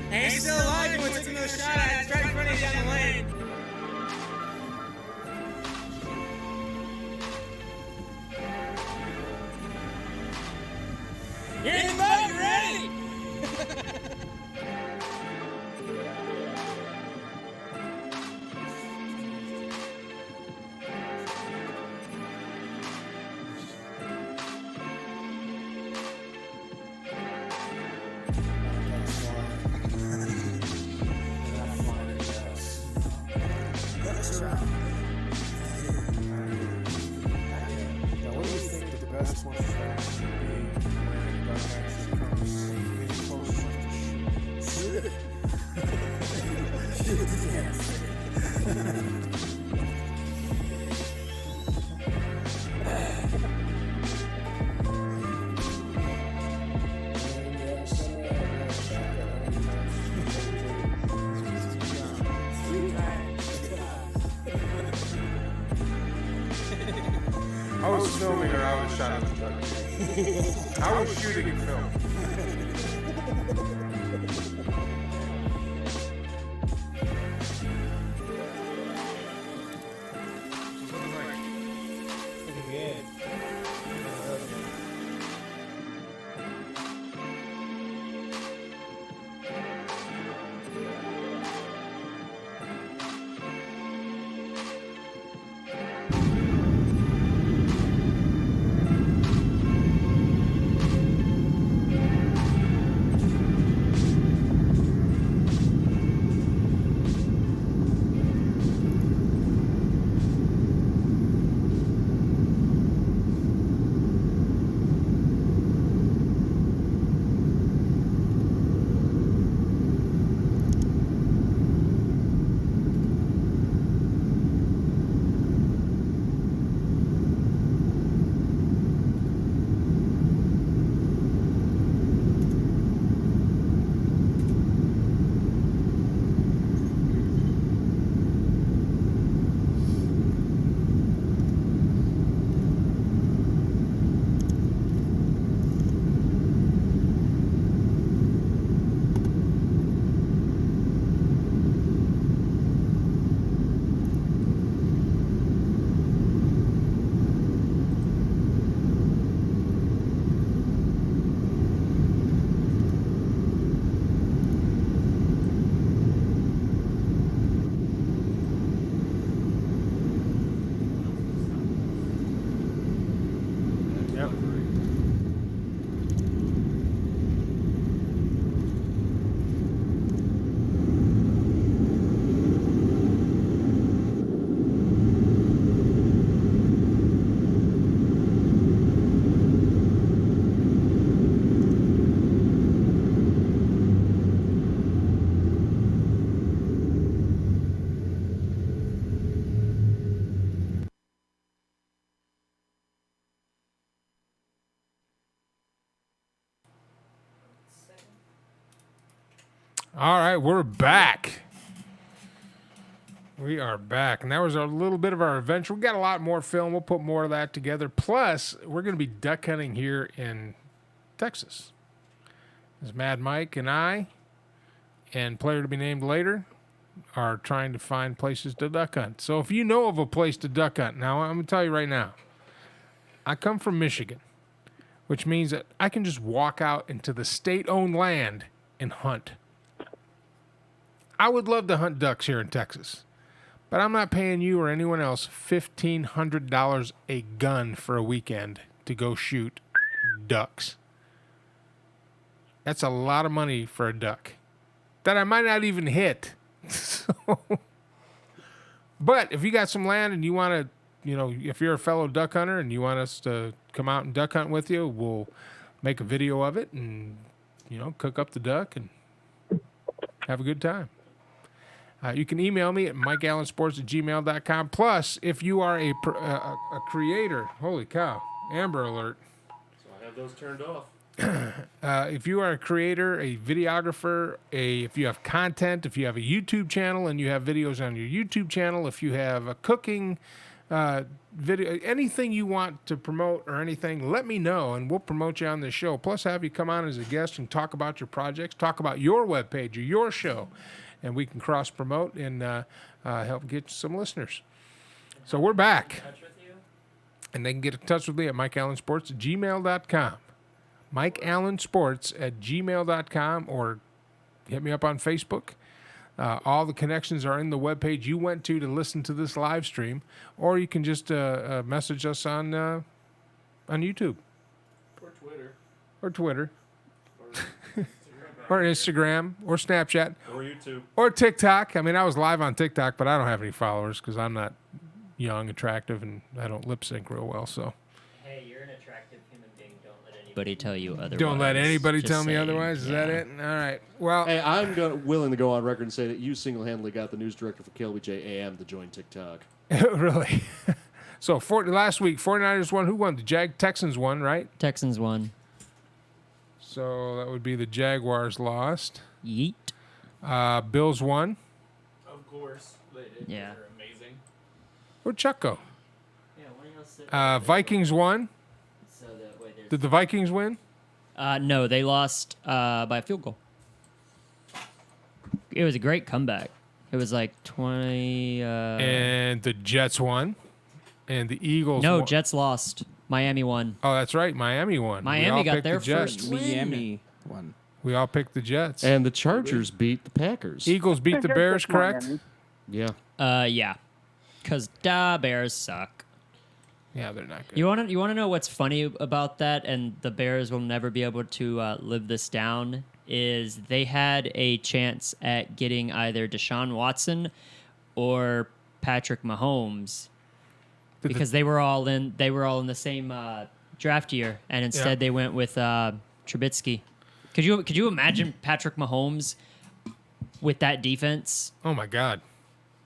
And he's still alive and took another shot at it. It's right in front of you down the lane. You're in the boat, you ready? What do you think the best one for that should be when the duck actually comes in close enough to shoot it? I was filming or I was shot at the duck. I was shooting and filming. All right, we're back. We are back. And that was a little bit of our adventure. We got a lot more film. We'll put more of that together. Plus, we're going to be duck hunting here in Texas. As Mad Mike and I, and player to be named later, are trying to find places to duck hunt. So if you know of a place to duck hunt, now I'm going to tell you right now, I come from Michigan, which means that I can just walk out into the state-owned land and hunt. I would love to hunt ducks here in Texas, but I'm not paying you or anyone else $1,500 a gun for a weekend to go shoot ducks. That's a lot of money for a duck that I might not even hit. But if you got some land and you want to, if you're a fellow duck hunter and you want us to come out and duck hunt with you, we'll make a video of it and, cook up the duck and have a good time. You can email me at mikeallensports@gmail.com. Plus, if you are a creator, holy cow, Amber Alert. So I have those turned off. If you are a creator, a videographer, if you have content, if you have a YouTube channel and you have videos on your YouTube channel, if you have a cooking video, anything you want to promote or anything, let me know, and we'll promote you on the show. Plus, have you come on as a guest and talk about your projects, talk about your webpage or your show, and we can cross promote and help get some listeners. So we're back. And they can get in touch with me at MikeAllenSports@gmail.com. MikeAllenSports@gmail.com, or hit me up on Facebook. All the connections are in the webpage you went to listen to this live stream, or you can just message us on YouTube. Or Twitter. Or Instagram. Or Snapchat. Or YouTube. Or TikTok. I mean, I was live on TikTok, but I don't have any followers because I'm not young, attractive, and I don't lip sync real well. So. Hey, you're an attractive human being. Don't let anybody tell you otherwise. Don't let anybody Just tell me saying. otherwise. Is that it? All right. Well, Hey, I'm willing to go on record and say that you single-handedly got the news director for KLBJ AM to join TikTok. really. So last week, 49ers won. Who won? The Texans won, right? Texans won. So that would be the Jaguars lost. Yeet. Bills won. Of course, they did. Yeah. They're amazing. Where'd Chuck go? Yeah, why don't you sit Vikings won. so that way there's... Did the Vikings win? No, they lost by a field goal. It was a great comeback. It was like 20... And the Jets won. And the Eagles no, won. Jets lost. Miami won. Oh, that's right. Miami won. We Miami all got picked their the Jets. first Miami one. We all picked the Jets. And the Chargers beat the Packers. Eagles beat the Bears, correct? Yeah. Yeah. Because the Bears suck. Yeah, they're not good. You want to know what's funny about that, and the Bears will never be able to live this down, is they had a chance at getting either Deshaun Watson or Patrick Mahomes because they were all in the same draft year, and instead they went with Trubisky. Could you imagine Patrick Mahomes with that defense? Oh, my God.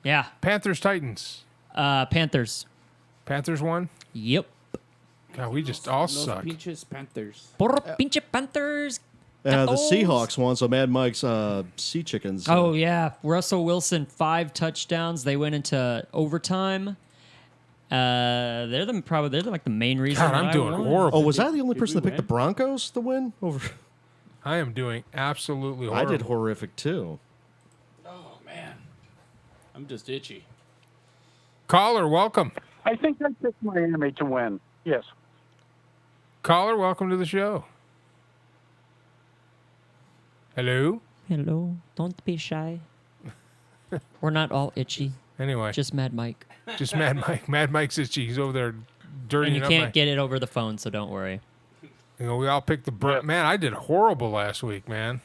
Yeah. Panthers, Titans. Panthers. Panthers won? Yep. God, we just all Los suck. pinches Panthers. Por pinche Panthers. The Gatos. Seahawks won, so Mad Mike's Sea Chickens. Oh yeah, Russell Wilson 5 touchdowns. They went into overtime. They're like the main reason. God, I'm why I doing won. horrible. Oh, was I the only person we that picked the win? Broncos to win? Over. I am doing absolutely I horrible. did horrific too. Oh, man. I'm just itchy. Caller, welcome. I think I picked Miami to win. Yes. Caller, welcome to the show. Hello? Hello, don't be shy. We're not all itchy. Anyway, Just Mad Mike. just Mad Mike. Mad Mike's itchy. He's over there And dirtying you up can't my... get it over the phone, so don't worry. You know, we all picked the... Man, I did horrible last week, man.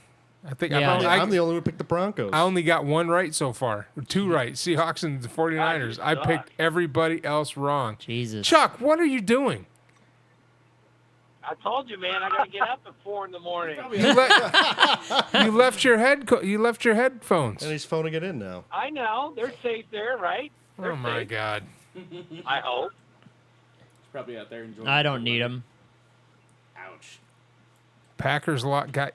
I think Yeah. I'm the only one who picked the Broncos. I only got one right so far. 2 right. Seahawks and the 49ers. I picked everybody else wrong. Jesus. Chuck, what are you doing? I told you, man. I gotta get up at 4 in the morning. You left your headphones. and he's phoning it in now. I know they're safe there, right? They're Oh my safe. God. I hope. He's probably out there enjoying I don't need them. Ouch. Packers got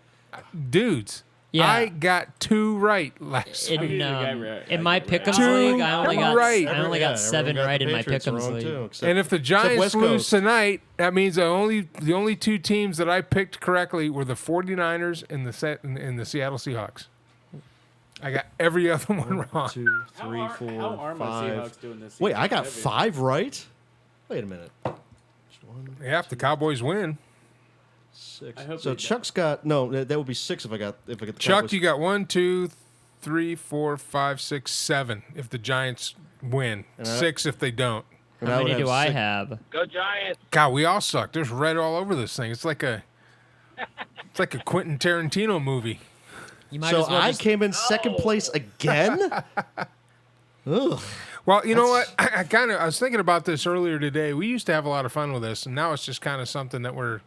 dudes. Yeah. I got 2 right last week. usually In, get right. in I my get right. pick'ems Two league, I only got right. I only got 7 everyone got right the in my Patriots pick'ems wrong, league. too, except- And if the except Giants West lose Coast. tonight, that means the only 2 teams that I picked correctly were the 49ers and the Seattle Seahawks. I got every other one wrong. 2, How 3, are 4, my 5. Seahawks doing this Wait, season? I got Heavy. 5 right? Wait a minute. Yeah, if the Cowboys win. 6. I hope So they Chuck's got that would be 6 if I get the Chuck, Cowboys. you got 1, 2, 3, 4, 5, 6, 7 if the Giants win. 6 if they don't. And How would many do I 6. have? Go Giants. God, we all suck. There's red all over this thing. It's like a Quentin Tarantino movie. You might So as well I just came in second place again? Ugh. Well, you know what? I was thinking about this earlier today. We used to have a lot of fun with this, and now it's just kind of something that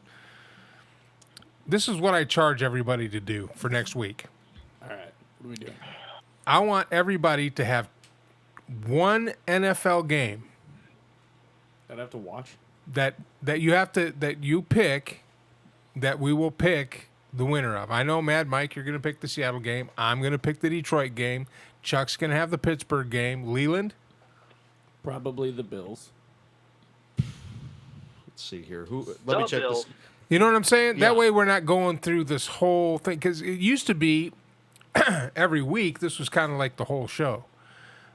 this is what I charge everybody to do for next week. All right. What are we doing? I want everybody to have one NFL game That I have to watch? that you pick, that we will pick the winner of. I know, Mad Mike, you're going to pick the Seattle game. I'm going to pick the Detroit game. Chuck's going to have the Pittsburgh game. Leland? Probably the Bills. Let's see here. Let me check this. You know what I'm saying? Yeah. That way we're not going through this whole thing. Because it used to be every week, this was kind of like the whole show.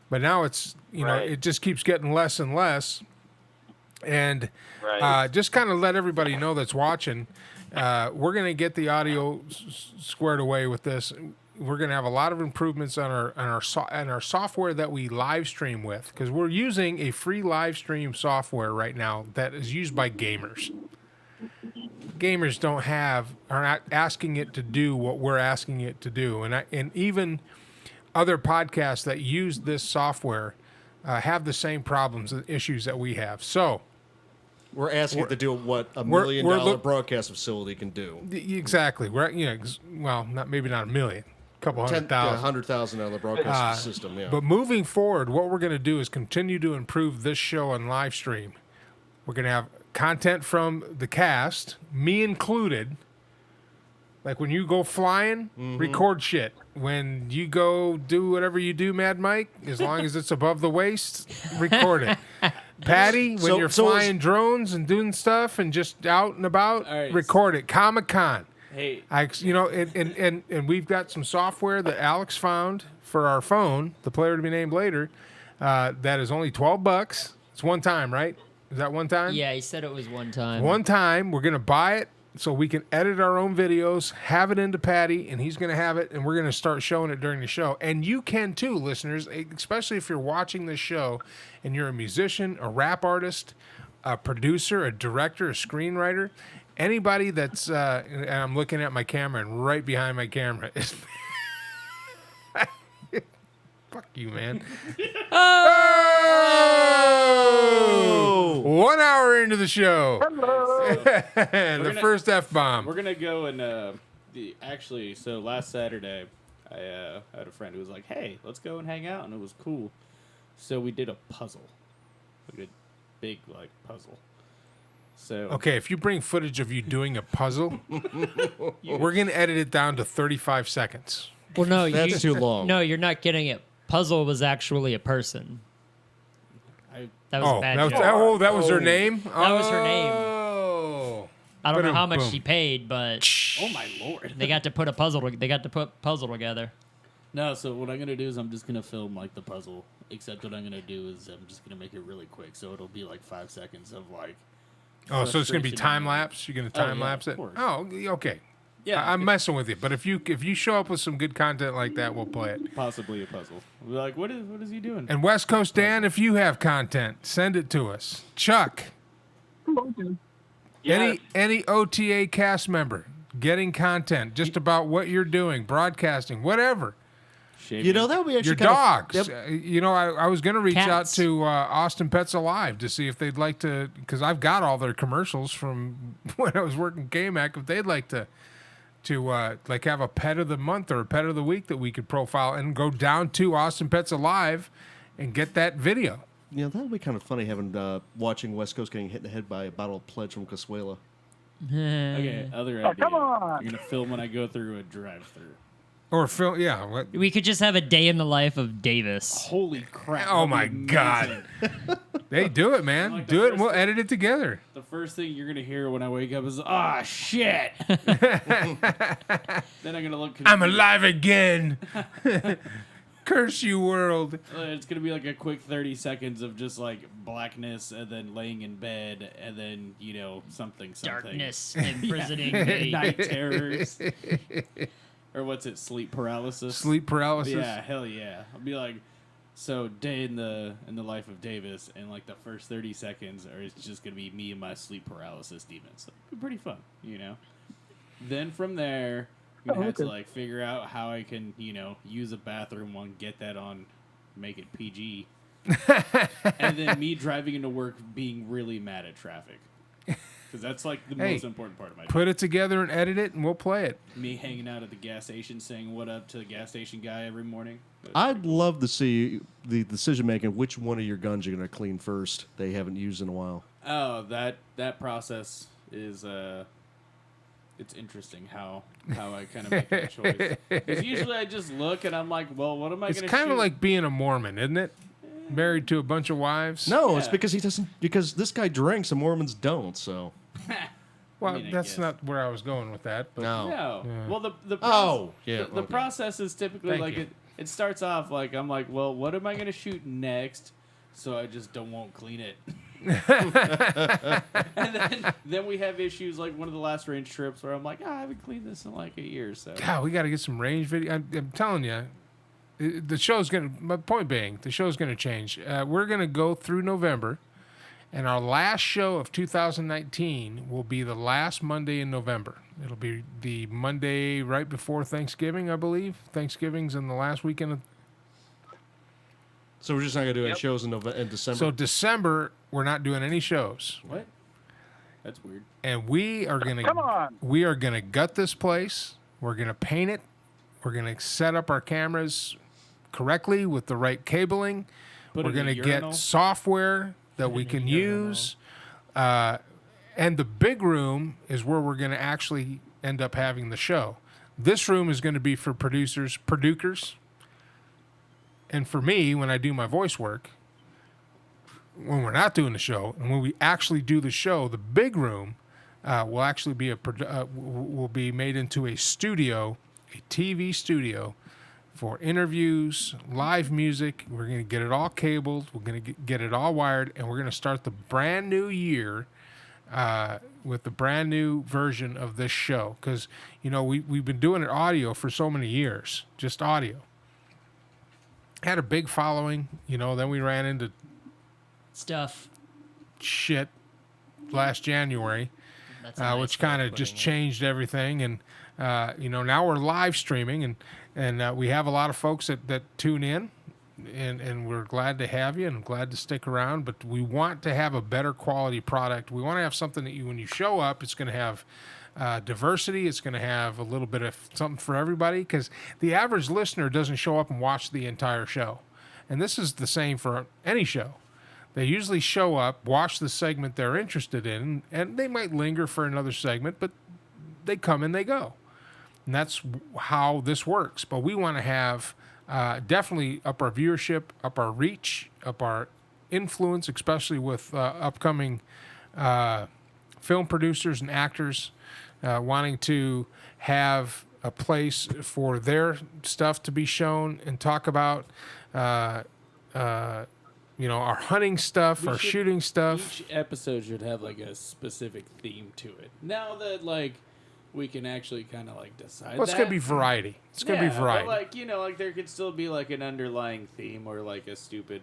But now it's, it just keeps getting less and less. And just kind of let everybody know that's watching, we're going to get the audio squared away with this. We're going to have a lot of improvements on our software that we live stream with, because we're using a free live stream software right now that is used by gamers. Gamers are not asking it to do what we're asking it to do, and even other podcasts that use this software have the same problems and issues that we have. So we're asking it to do what $1 million broadcast facility can do. Exactly. Maybe not $1 million. Couple $100,000 broadcast system, yeah. But moving forward, what we're going to do is continue to improve this show on live stream. We're going to have content from the cast, me included. Like when you go flying, record shit. When you go do whatever you do, Mad Mike, as long as it's above the waist, record it. Patty, when you're flying drones and doing stuff and just out and about, record it. Comic-Con. Hey, and we've got some software that Alex found for our phone, the player to be named later, that is only $12. It's one time, right? Is that one time? Yeah, he said it was one time. One time. We're going to buy it so we can edit our own videos, have it into Patty, and he's going to have it, and we're going to start showing it during the show. And you can too, listeners, especially if you're watching this show and you're a musician, a rap artist, a producer, a director, a screenwriter. Anybody that's, and I'm looking at my camera, and right behind my camera is. Fuck you, man. Oh! 1 hour into the show. And the first F-bomb. We're going to go and, so last Saturday, I had a friend who was like, hey, let's go and hang out. And it was cool. So we did a puzzle. Like a big, puzzle. So okay, if you bring footage of you doing a puzzle, we're going to edit it down to 35 seconds. Well, no, that's too long. No, you're not getting it. Puzzle was actually a person. That was a bad joke. That was her name? That was her name. Oh. I don't know how much she paid, but oh my lord, they got to put puzzle together. No, so what I'm gonna do is I'm just gonna film the puzzle. Except what I'm gonna do is I'm just gonna make it really quick, so it'll be 5 seconds of Oh, so it's gonna be time lapse. You're gonna time lapse it. Oh, okay. Yeah, I'm messing with you, but if you show up with some good content like that, we'll play it. Possibly a puzzle. We'll be what is he doing? And West Coast Dan, if you have content, send it to us. Chuck. Yes. Any OTA cast member getting content just about what you're doing, broadcasting, whatever. You know, that would be actually your dogs. I was going to reach out to Austin Pets Alive to see if they'd like to, because I've got all their commercials from when I was working KMAC. If they'd like to have a pet of the month or a pet of the week that we could profile and go down to Austin Pets Alive and get that video. Yeah, that would be kind of funny watching West Coast getting hit in the head by a bottle of Pledge from Casuela. Okay, other idea. Come on. You're gonna film when I go through a drive-through. Or film, yeah. We could just have a day in the life of Davis. Holy crap! Oh my God! Hey, do it, man. Do it, and we'll edit it together. The first thing you're gonna hear when I wake up is "Ah, shit." Then I'm gonna look. I'm alive again. Curse you, world. It's gonna be a quick 30 seconds of just blackness, and then laying in bed, and then something. Darkness, imprisoning me. Night terrors. Or what's it? Sleep paralysis. Sleep paralysis. Yeah, hell yeah. I'll be so day in the life of Davis, and the first 30 seconds, or it's just gonna be me and my sleep paralysis demons. So it'll be pretty fun, Then from there, I'm gonna have to figure out how I can use a bathroom one, get that on, make it PG, and then me driving into work being really mad at traffic. Because that's the most important part of my job. Put it together and edit it, and we'll play it. Me hanging out at the gas station saying what up to the gas station guy every morning. I'd love to see the decision making which one of your guns you're going to clean first they haven't used in a while. Oh, that process is it's interesting how I kind of make that choice. Because usually I just look and I'm like, well, what am I going to shoot? It's kind of like being a Mormon, isn't it? married to a bunch of wives? No, it's Yeah. because he doesn't. Because this guy drinks and Mormons don't. So Well, I that's guess. not where I was going with that. But no. No. Well, the Oh, yeah, The okay. process is typically Thank like you. it starts off like I'm like, well, what am I gonna shoot next? So I just won't clean it. And then we have issues like one of the last range trips where I'm like, I haven't cleaned this in like a year. So God, we got to get some range video. I'm telling you, the show's gonna. My point being, the show's gonna change. We're gonna go through November, and our last show of 2019 will be the last Monday in November. It'll be the Monday right before Thanksgiving, I believe. Thanksgiving's in the last weekend of. So we're just not gonna do any shows in December. So December, we're not doing any shows, what? That's weird. and we are Come gonna on. we are gonna gut this place. We're gonna paint it. We're gonna set up our cameras correctly with the right cabling. Put We're it in a going to urinal. get software that we can use. And the big room is where we're going to actually end up having the show. This room is going to be for producers. And for me, when I do my voice work, when we're not doing the show, and when we actually do the show, the big room will actually be will be made into a studio, a TV studio, for interviews, live music. We're going to get it all cabled. We're going to get it all wired, and we're going to start the brand new year with the brand new version of this show. Because, you know, we've been doing it audio for so many years, just audio. Had a big following, you know, then we ran into Stuff. shit last January. That's a nice Which way kind of of just putting it. changed everything. And, you know, now we're live streaming, and we have a lot of folks that tune in, and we're glad to have you and glad to stick around. But we want to have a better quality product. We want to have something that when you show up, it's going to have diversity. It's going to have a little bit of something for everybody, because the average listener doesn't show up and watch the entire show. And this is the same for any show. They usually show up, watch the segment they're interested in, and they might linger for another segment, but they come and they go. And that's how this works. But we want to have definitely up our viewership, up our reach, up our influence, especially with upcoming film producers and actors wanting to have a place for their stuff to be shown and talk about. You know, our hunting stuff, our shooting stuff. Each episode should have like a specific theme to it. Now that like we can actually kind of like decide. Well, it's going to be variety. It's going to be variety. But, like, you know, like there could still be like an underlying theme or like a stupid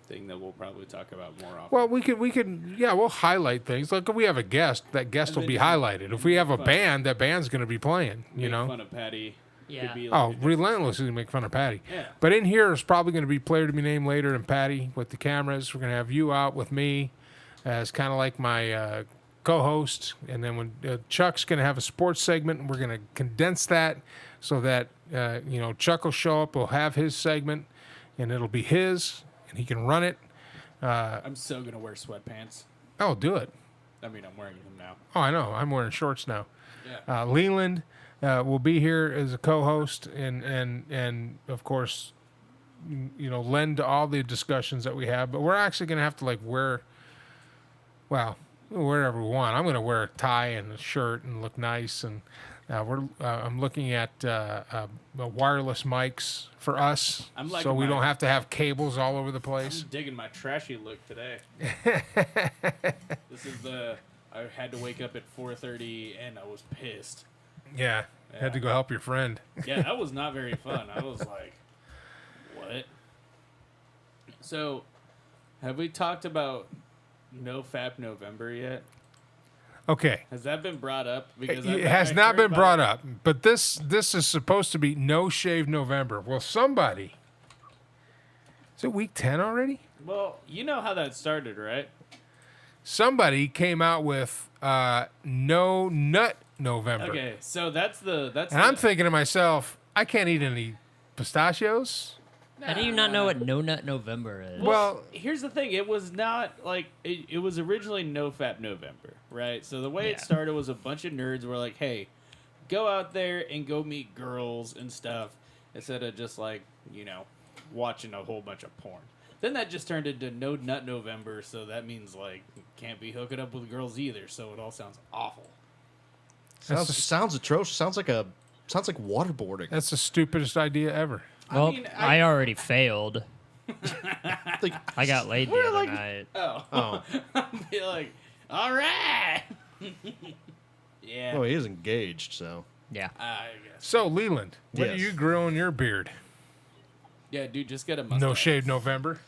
thing that we'll probably talk about more often. Well, we could, yeah, we'll highlight things. Like if we have a guest, that guest And will then be you- highlighted. If we have a fun. band, that band's going to be playing, you Make know. fun of Patty. Yeah. Could be like Oh, a different- relentlessly make fun of Patty. Yeah. But in here is probably going to be player to be named later and Patty with the cameras. We're going to have you out with me as kind of like my co-host. And then when Chuck's going to have a sports segment, and we're going to condense that so that, you know, Chuck will show up, will have his segment, and it'll be his, and he can run it. I'm so gonna wear sweatpants. Oh, do it. I mean, I'm wearing them now. Oh, I know. I'm wearing shorts now. Yeah. Leland will be here as a co-host, and of course, you know, lend to all the discussions that we have. But we're actually going to have to like wear, well, wherever we want. I'm going to wear a tie and a shirt and look nice. And I'm looking at wireless mics for us, I'm liking so we my- don't have to have cables all over the I'm place. digging my trashy look today. This is I had to wake up at 4:30 and I was pissed. Yeah, had to go help your friend. Yeah, that was not very fun. I was like, what? So, have we talked about No Fap November yet? Okay. Has that been brought up? Because It has not been brought up, but this is supposed to be No Shave November. Well, somebody. Is it week 10 already? Well, you know how that started, right? Somebody came out with No Nut November. Okay, so that's And the, I'm thinking to myself, I can't eat any pistachios. How do you not know what No Nut November is? Well, here's the thing. It was not like it was originally No Fap November, right? So the way it Yeah. started was a bunch of nerds were like, "Hey, go out there and go meet girls and stuff," instead of just like watching a whole bunch of porn. then that just turned into No Nut November, so that means like can't be hooking up with girls either. So it all sounds awful. Sounds atrocious. Sounds like waterboarding. That's the stupidest idea ever. Well, mean, I already failed. Like, I got laid the We're other like- night. oh, I'd be like, all right. Yeah. oh, he is engaged, so Yeah. I guess. So, Leland, when Yes. are you growing your beard? Yeah, dude, just get a mustache. No shave November.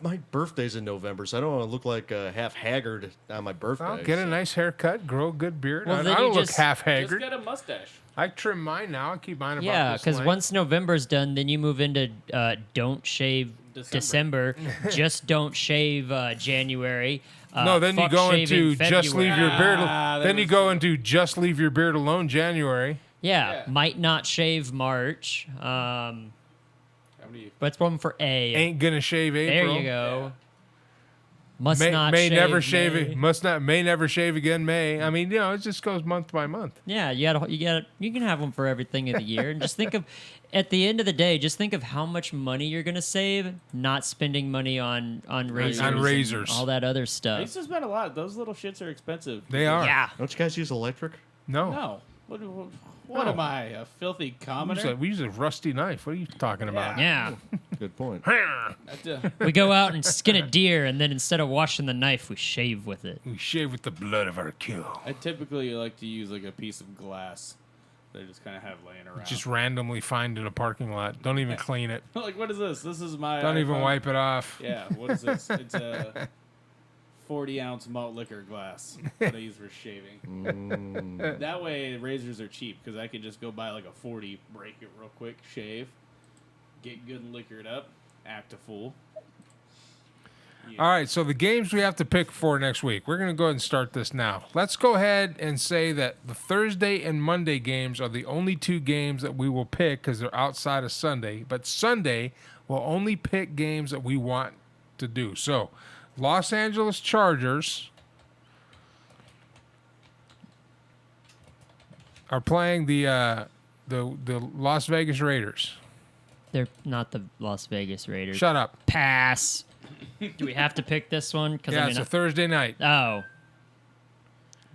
my birthday's in November, so I don't want to look like half haggard on my birthday. Well, get a nice haircut, grow a good beard. Well, I then don't you look just- half Just haggard. get a mustache. I trim mine now. I keep mine about Yeah, this because length. once November's done, then you move into don't shave December. just don't shave January. No, then you fuck go shaving into just leave your beard. there Then you was go the- into just leave your beard alone January. Yeah, Yeah. might not shave March. How many? That's one for A. Ain't gonna shave There April. you go. Must May, not may shave never shave May. it. Must not. May never shave again. May. I mean, it just goes month by month. Yeah, you can have one for everything of the year, and just think of, at the end of the day, just think of how much money you're gonna save not spending money on razors, and razors. all that other I stuff. used to spend a lot. Those little shits are expensive. They are. Yeah, Don't you guys use electric? No. No. What No. am I, a filthy commoner? We use a rusty knife. What are you talking about? yeah. Good point. We go out and skin a deer, and then instead of washing the knife, we shave with it. We shave with the blood of our kill. I typically like to use like a piece of glass that I just kind of have laying around. Just randomly find in a parking lot. Don't even clean it. like, what is this? This is my. Don't even iPhone. wipe it off. Yeah, what is this? It's a 40-ounce malt liquor glass that I use for shaving. That way, razors are cheap because I can just go buy like a 40, break it real quick, shave, get good and liquored up, act a fool. All right, so the games we have to pick for next week. We're going to go ahead and start this now. Let's go ahead and say that the Thursday and Monday games are the only two games that we will pick because they're outside of Sunday. But Sunday, we'll only pick games that we want to do. So, Los Angeles Chargers are playing the Las Vegas Raiders. They're not the Las Vegas Raiders. Shut up. Pass. Do we have to pick this one? Yeah, it's a Thursday night. Oh.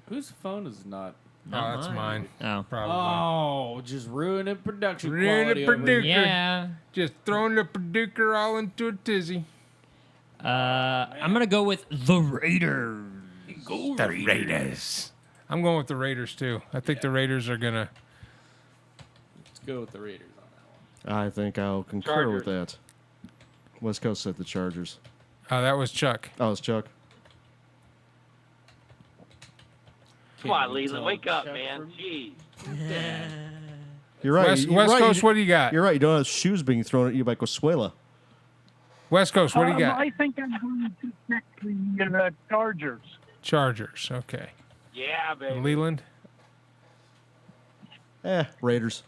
Whose phone is not? Oh, that's mine. Oh. Probably. Oh, just ruining production Ruining quality. the over producer. here. Yeah. Just throwing the producer all into a tizzy. I'm gonna go with the Raiders. The Raiders. I'm going with the Raiders too. I think the Raiders are gonna. Let's go with the Raiders on that one. I think I'll concur with that. West Coast said the Chargers. Oh, that was Chuck. Oh, it's Chuck. Come on, Leland, wake up, man. Jeez. You're right. West, you're West right. Coast, what do you got? You're right. You don't have shoes being thrown at you by Cosuela. West Coast, what do you got? I think I'm going to pick the Chargers. Chargers. Okay. Yeah, baby. Leland. Raiders.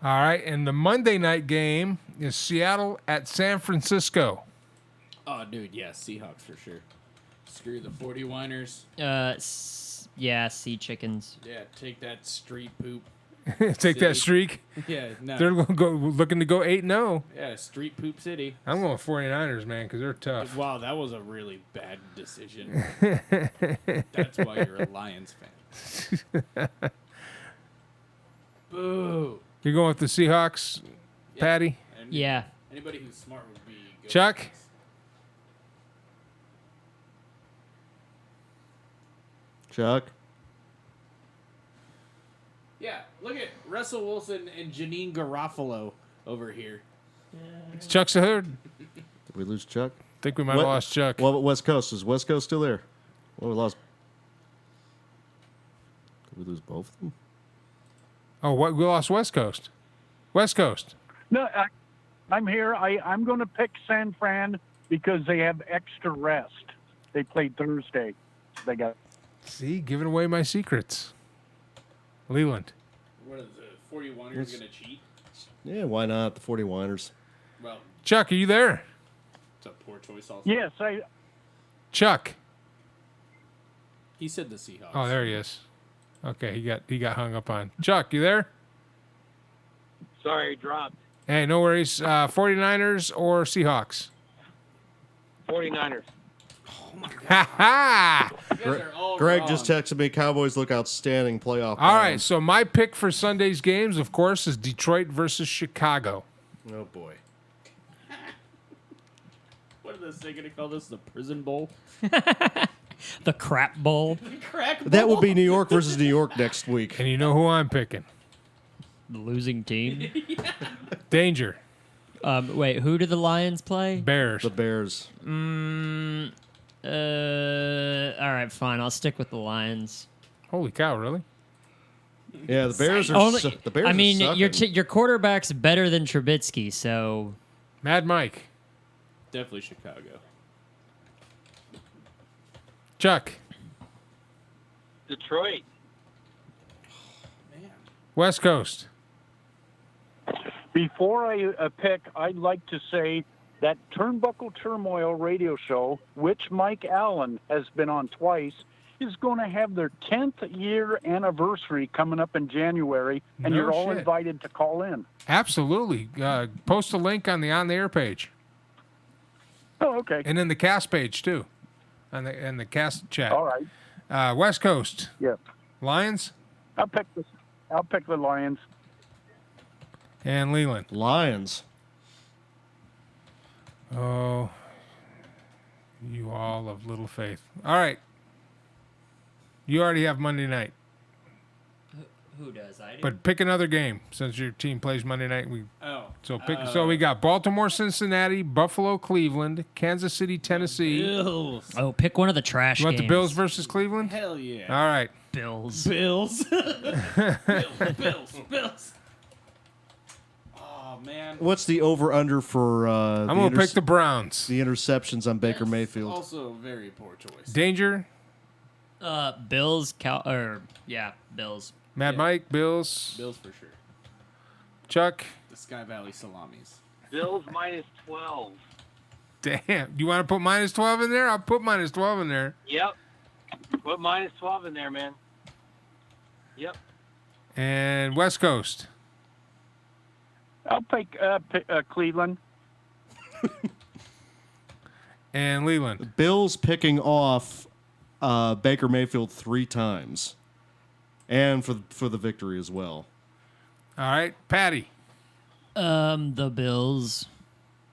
All right, and the Monday night game is Seattle at San Francisco. Oh, dude, yeah, Seahawks for sure. Screw the 40 whiners. Yeah, sea chickens. Yeah, take that street poop. Take that streak. Yeah, no. They're looking to go 8-0. Yeah, street poop city. I'm going 49ers, man, because they're tough. Wow, that was a really bad decision. That's why you're a Lions fan. Boo. You're going with the Seahawks, Patty? And Yeah. Anybody who's smart would be good. Chuck? Chuck. Yeah, look at Russell Wilson and Janine Garofalo over here. Is Chuck still here? Did we lose Chuck? Think we might have lost Chuck. What about West Coast? Is West Coast still there? Well, we lost. Did we lose both of them? Oh, what? We lost West Coast. West Coast. No, I'm here. I'm going to pick San Fran because they have extra rest. They played Thursday. They got. See, giving away my secrets. Leland. What is the 41ers going to cheat? Yeah, why not? The 40 Winers. Well, Chuck, are you there? it's a poor choice also. Yes, Chuck. He said the Seahawks. Oh, there he is. Okay, he got hung up on. Chuck, you there? Sorry, dropped. Hey, no worries. 49ers or Seahawks? 49ers. Ha ha! Greg just texted me, Cowboys look outstanding playoff. All right, so my pick for Sunday's games, of course, is Detroit versus Chicago. Oh, boy. What are they going to call this? The prison bowl? The crap bowl. Crack bowl? That will be New York versus New York next week. And you know who I'm picking? The losing team. Danger. Wait, who do the Lions play? Bears. The Bears. All right, fine. I'll stick with the Lions. Holy cow, really? Yeah, the Bears are. Only, The Bears. I mean, are your quarterback's better than Trubisky, so Mad Mike. Definitely Chicago. Chuck. Detroit. West Coast. Before I pick, I'd like to say that Turnbuckle Turmoil radio show, which Mike Allen has been on twice, is going to have their 10th year anniversary coming up in January, and No you're all shit. invited to call in. Absolutely. Post a link on the air page. Oh, okay. And in the cast page, too. On the cast chat. All right. West Coast. Yeah. Lions I'll pick the Lions. and Leland. Lions. Oh, you all of little faith. All right. You already have Monday night. who does? I do. But pick another game since your team plays Monday night. Oh. So we got Baltimore, Cincinnati, Buffalo, Cleveland, Kansas City, Tennessee. Bills. Oh, pick one of the trash You want games. the Bills versus Cleveland? Hell yeah. All right. Bills. Bills. Bills. Oh, man. What's the over/under for? I'm going to pick the Browns. the interceptions on Baker That's Mayfield. Also a very poor choice. Danger, Bills. Bills. Mad Yeah. Mike, Bills, Bills for sure. Chuck. The Sky Valley Salamis. Bills minus 12. Damn. You want to put minus 12 in there? I'll put minus 12 in there. Yep. Put minus 12 in there, man. Yep. And West Coast. I'll pick Cleveland. And Leland. Bills picking off Baker Mayfield 3 times, and for the victory as well. All right. Patty. The Bills.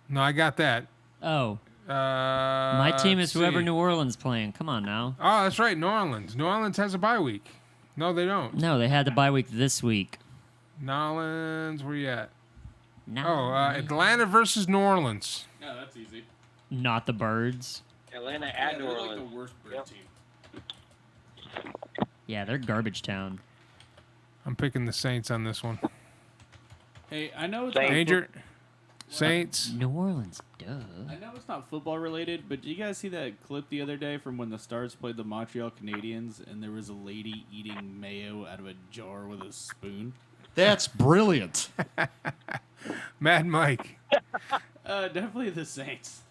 No, I got that. Oh, my team is let's whoever see. New Orleans playing. Come on now. Oh, that's right. New Orleans. New Orleans has a bye week. No, they don't. No, they had the bye week this week. New Orleans, where you at? No, Oh, Atlanta versus New Orleans. No, that's easy. not the Birds. Atlanta at New they're Orleans. like the worst bird Yep. team. Yeah, they're garbage town. I'm picking the Saints on this one. Hey, I know it's Saints. not Danger. Saints. New Orleans, duh. I know it's not football related, but did you guys see that clip the other day from when the Stars played the Montreal Canadiens and there was a lady eating mayo out of a jar with a spoon? That's brilliant. Mad Mike. Definitely the Saints.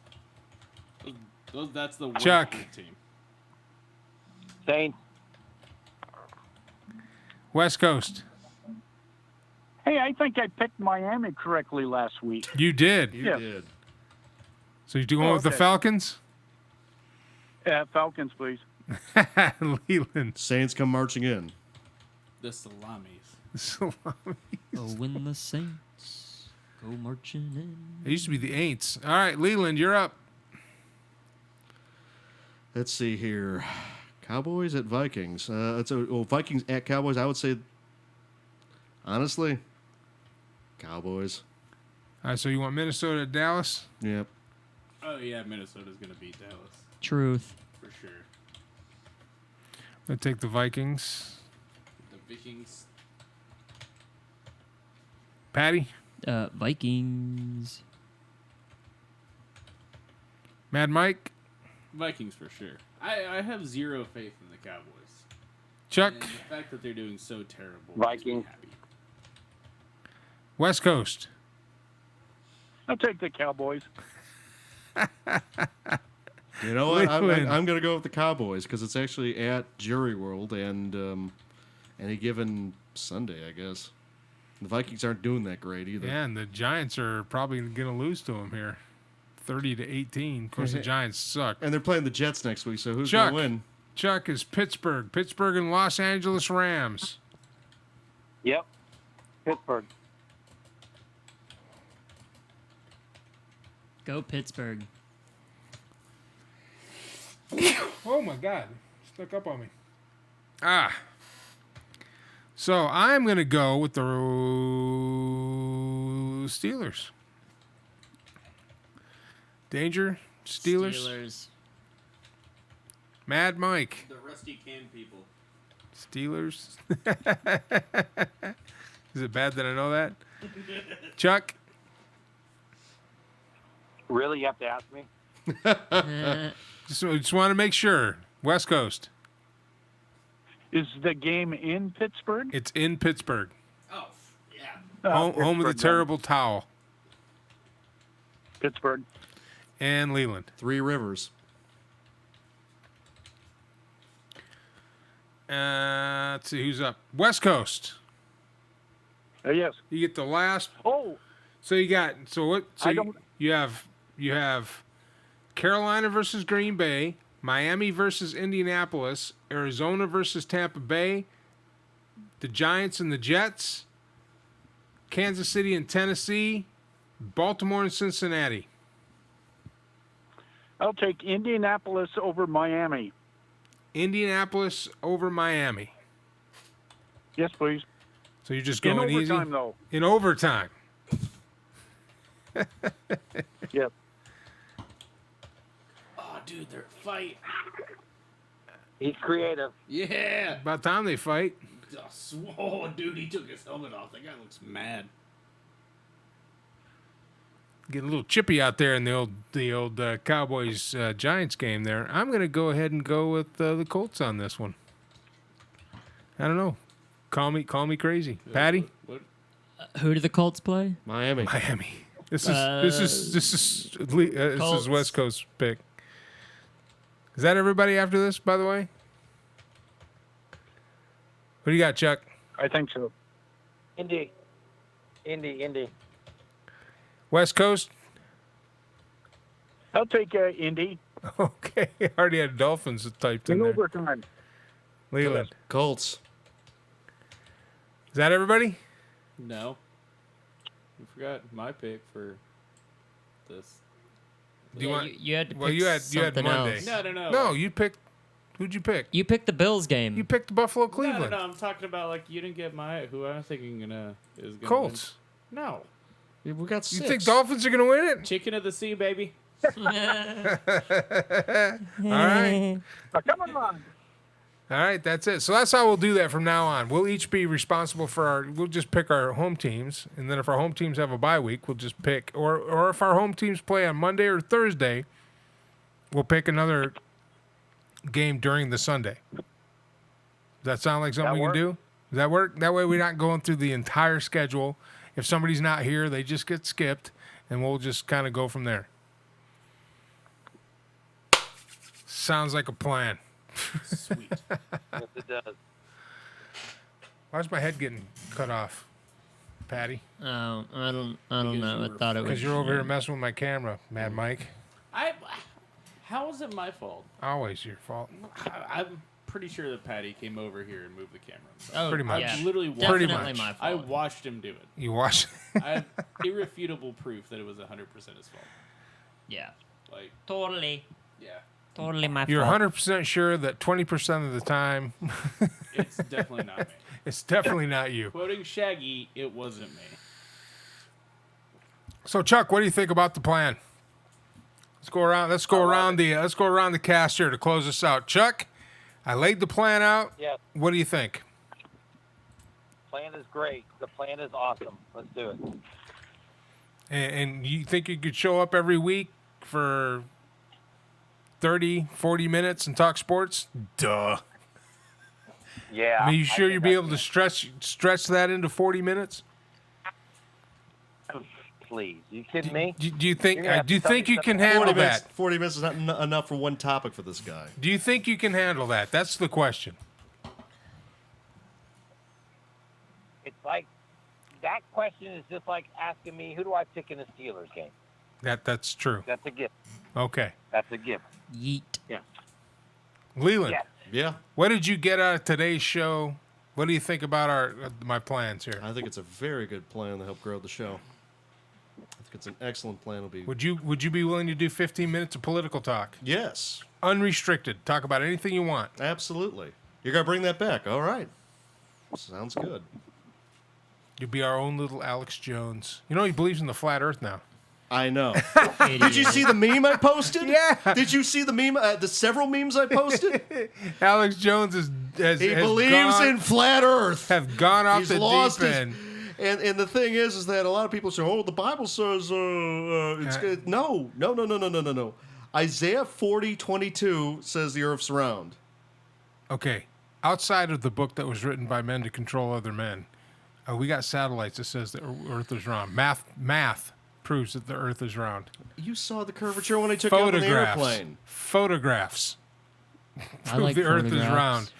That's the worst Chuck. team. Saints. West Coast. Hey, I think I picked Miami correctly last week. You did. Yeah. did. So you going with the okay. Falcons? Falcons, please. Leland. Saints come marching in. The Salamis. Oh, when the Saints go marching in. It used to be the Aints. All right, Leland, you're up. Let's see here. Cowboys at Vikings. Vikings at Cowboys. I would say, honestly, Cowboys. All right, so you want Minnesota at Dallas? Yep. Oh, yeah, Minnesota's going to beat Dallas. Truth. For sure. I'll take the Vikings. The Vikings. Patty? Vikings. Mad Mike? Vikings for sure. I have zero faith in the Cowboys. Chuck? And the fact that they're doing so terrible Vikings. makes me happy. West Coast? I'll take the Cowboys. You know what? I'm Leland. going to go with the Cowboys because it's actually at Jury World and any given Sunday, I guess. The Vikings aren't doing that great either. Yeah, and the Giants are probably going to lose to them here, 30-18. Of course, the Giants suck. And they're playing the Jets next week, so who's Chuck. going to win? Chuck is Pittsburgh. Pittsburgh and Los Angeles Rams. Yep. Pittsburgh. Go Pittsburgh. Oh, my God. Stuck up on me. So I'm going to go with the Steelers. Danger, Steelers. Mad Mike. The rusty can people. Steelers. Is it bad that I know that? Chuck? Really? You have to ask me? Just want to make sure. West Coast. Is the game in Pittsburgh? It's in Pittsburgh. Oh, yeah. Home of the Pittsburgh, terrible towel. Pittsburgh. And Leland. Three Rivers. Let's see who's up. West Coast. Yes. You get the last. Oh, So you got what? So I don't- you have Carolina versus Green Bay, Miami versus Indianapolis, Arizona versus Tampa Bay, the Giants and the Jets, Kansas City and Tennessee, Baltimore and Cincinnati. I'll take Indianapolis over Miami. Indianapolis over Miami. Yes, please. So you're just In going easy overtime, though. in overtime. Yep. Oh, dude, they're fight. He's creative. Yeah. About time they fight. Oh, dude, he took his helmet off. That guy looks mad. Getting a little chippy out there in the old Cowboys Giants game there. I'm going to go ahead and go with the Colts on this one. I don't know. Call me crazy. Patty? What? Who do the Colts play? Miami. This is West Coast pick. Is that everybody after this, by the way? What do you got, Chuck? I think so. Indy. West Coast? I'll take Indy. Okay. I already had Dolphins typed in In there. overtime. Leland. Colts. Is that everybody? No. You forgot my pick for this. Do you want? You had to Well, pick you had something Monday. else. No. No, you picked. Who'd you pick? You picked the Bills game. You picked Buffalo, Cleveland. No, I'm talking about like you didn't get who I'm thinking is gonna Colts. win. No. Yeah, we got You six. think Dolphins are going to win it? Chicken of the sea, baby. All right. Come on. All right, that's it. So that's how we'll do that from now on. We'll each be responsible for we'll just pick our home teams, and then if our home teams have a bye week, we'll just pick, or if our home teams play on Monday or Thursday, we'll pick another game during the Sunday. Does that sound like something we can do? Does that work? That way we're not going through the entire schedule. If somebody's not here, they just get skipped, and we'll just kind of go from there. Sounds like a plan. Sweet. Yes, it does. Why's my head getting cut off, Patty? Oh, I don't Because know. you I were- thought it was. Because you're over here messing with my camera, Mad Mike. How is it my fault? Always your fault. I'm pretty sure that Patty came over here and moved the camera himself. Oh, Pretty much. Yeah. I literally watched Pretty Definitely much. my I fault. watched him do it. You watch. I have irrefutable proof that it was 100% his fault. Yeah. Like, Totally. yeah, Totally my You're fault. 100% sure that 20% of the time, it's definitely not me. it's definitely not you. Quoting Shaggy, it wasn't me. So Chuck, what do you think about the plan? Let's go around. Let's go around the cast here to close this out. Chuck, I laid the plan out. Yes. What do you think? Plan is great. The plan is awesome. Let's do it. And you think you could show up every week for 30, 40 minutes and talk sports? Duh. Yeah. I mean, you sure think you'll be I able to stretch that into 40 minutes? can. Please. You kidding me? Do you think You're gonna have do you to tell think me you can something. handle 40 minutes, that? 40 minutes is not enough for one topic for this guy. Do you think you can handle that? That's the question. It's like that question is just like asking me, who do I pick in the Steelers game? That's true. That's a gift. Okay. That's a gift. Yeet. Yeah. Leland, Yes. Yeah, what did you get out of today's show? What do you think about my plans here? I think it's a very good plan to help grow the show. I think it's an excellent plan. It'll be Would you be willing to do 15 minutes of political talk? yes, Unrestricted. Talk about anything you want. absolutely. You're gonna bring that back. All right, sounds good. You'll be our own little Alex Jones. You know he believes in the flat earth now. I know. Did you see the meme I posted? Yeah. Did you see the meme? The several memes I posted. Alex Jones has He believes in flat Earth. have gone off He's the lost deep his- end. And the thing is that a lot of people say, "Oh, the Bible says it's good." No. Isaiah 40:22 says the earth's round. Okay, outside of the book that was written by men to control other men, we got satellites that says the Earth is round. Math proves that the Earth is round. You saw the curvature when I took out an airplane. Photographs I prove like the Earth is photographs. round.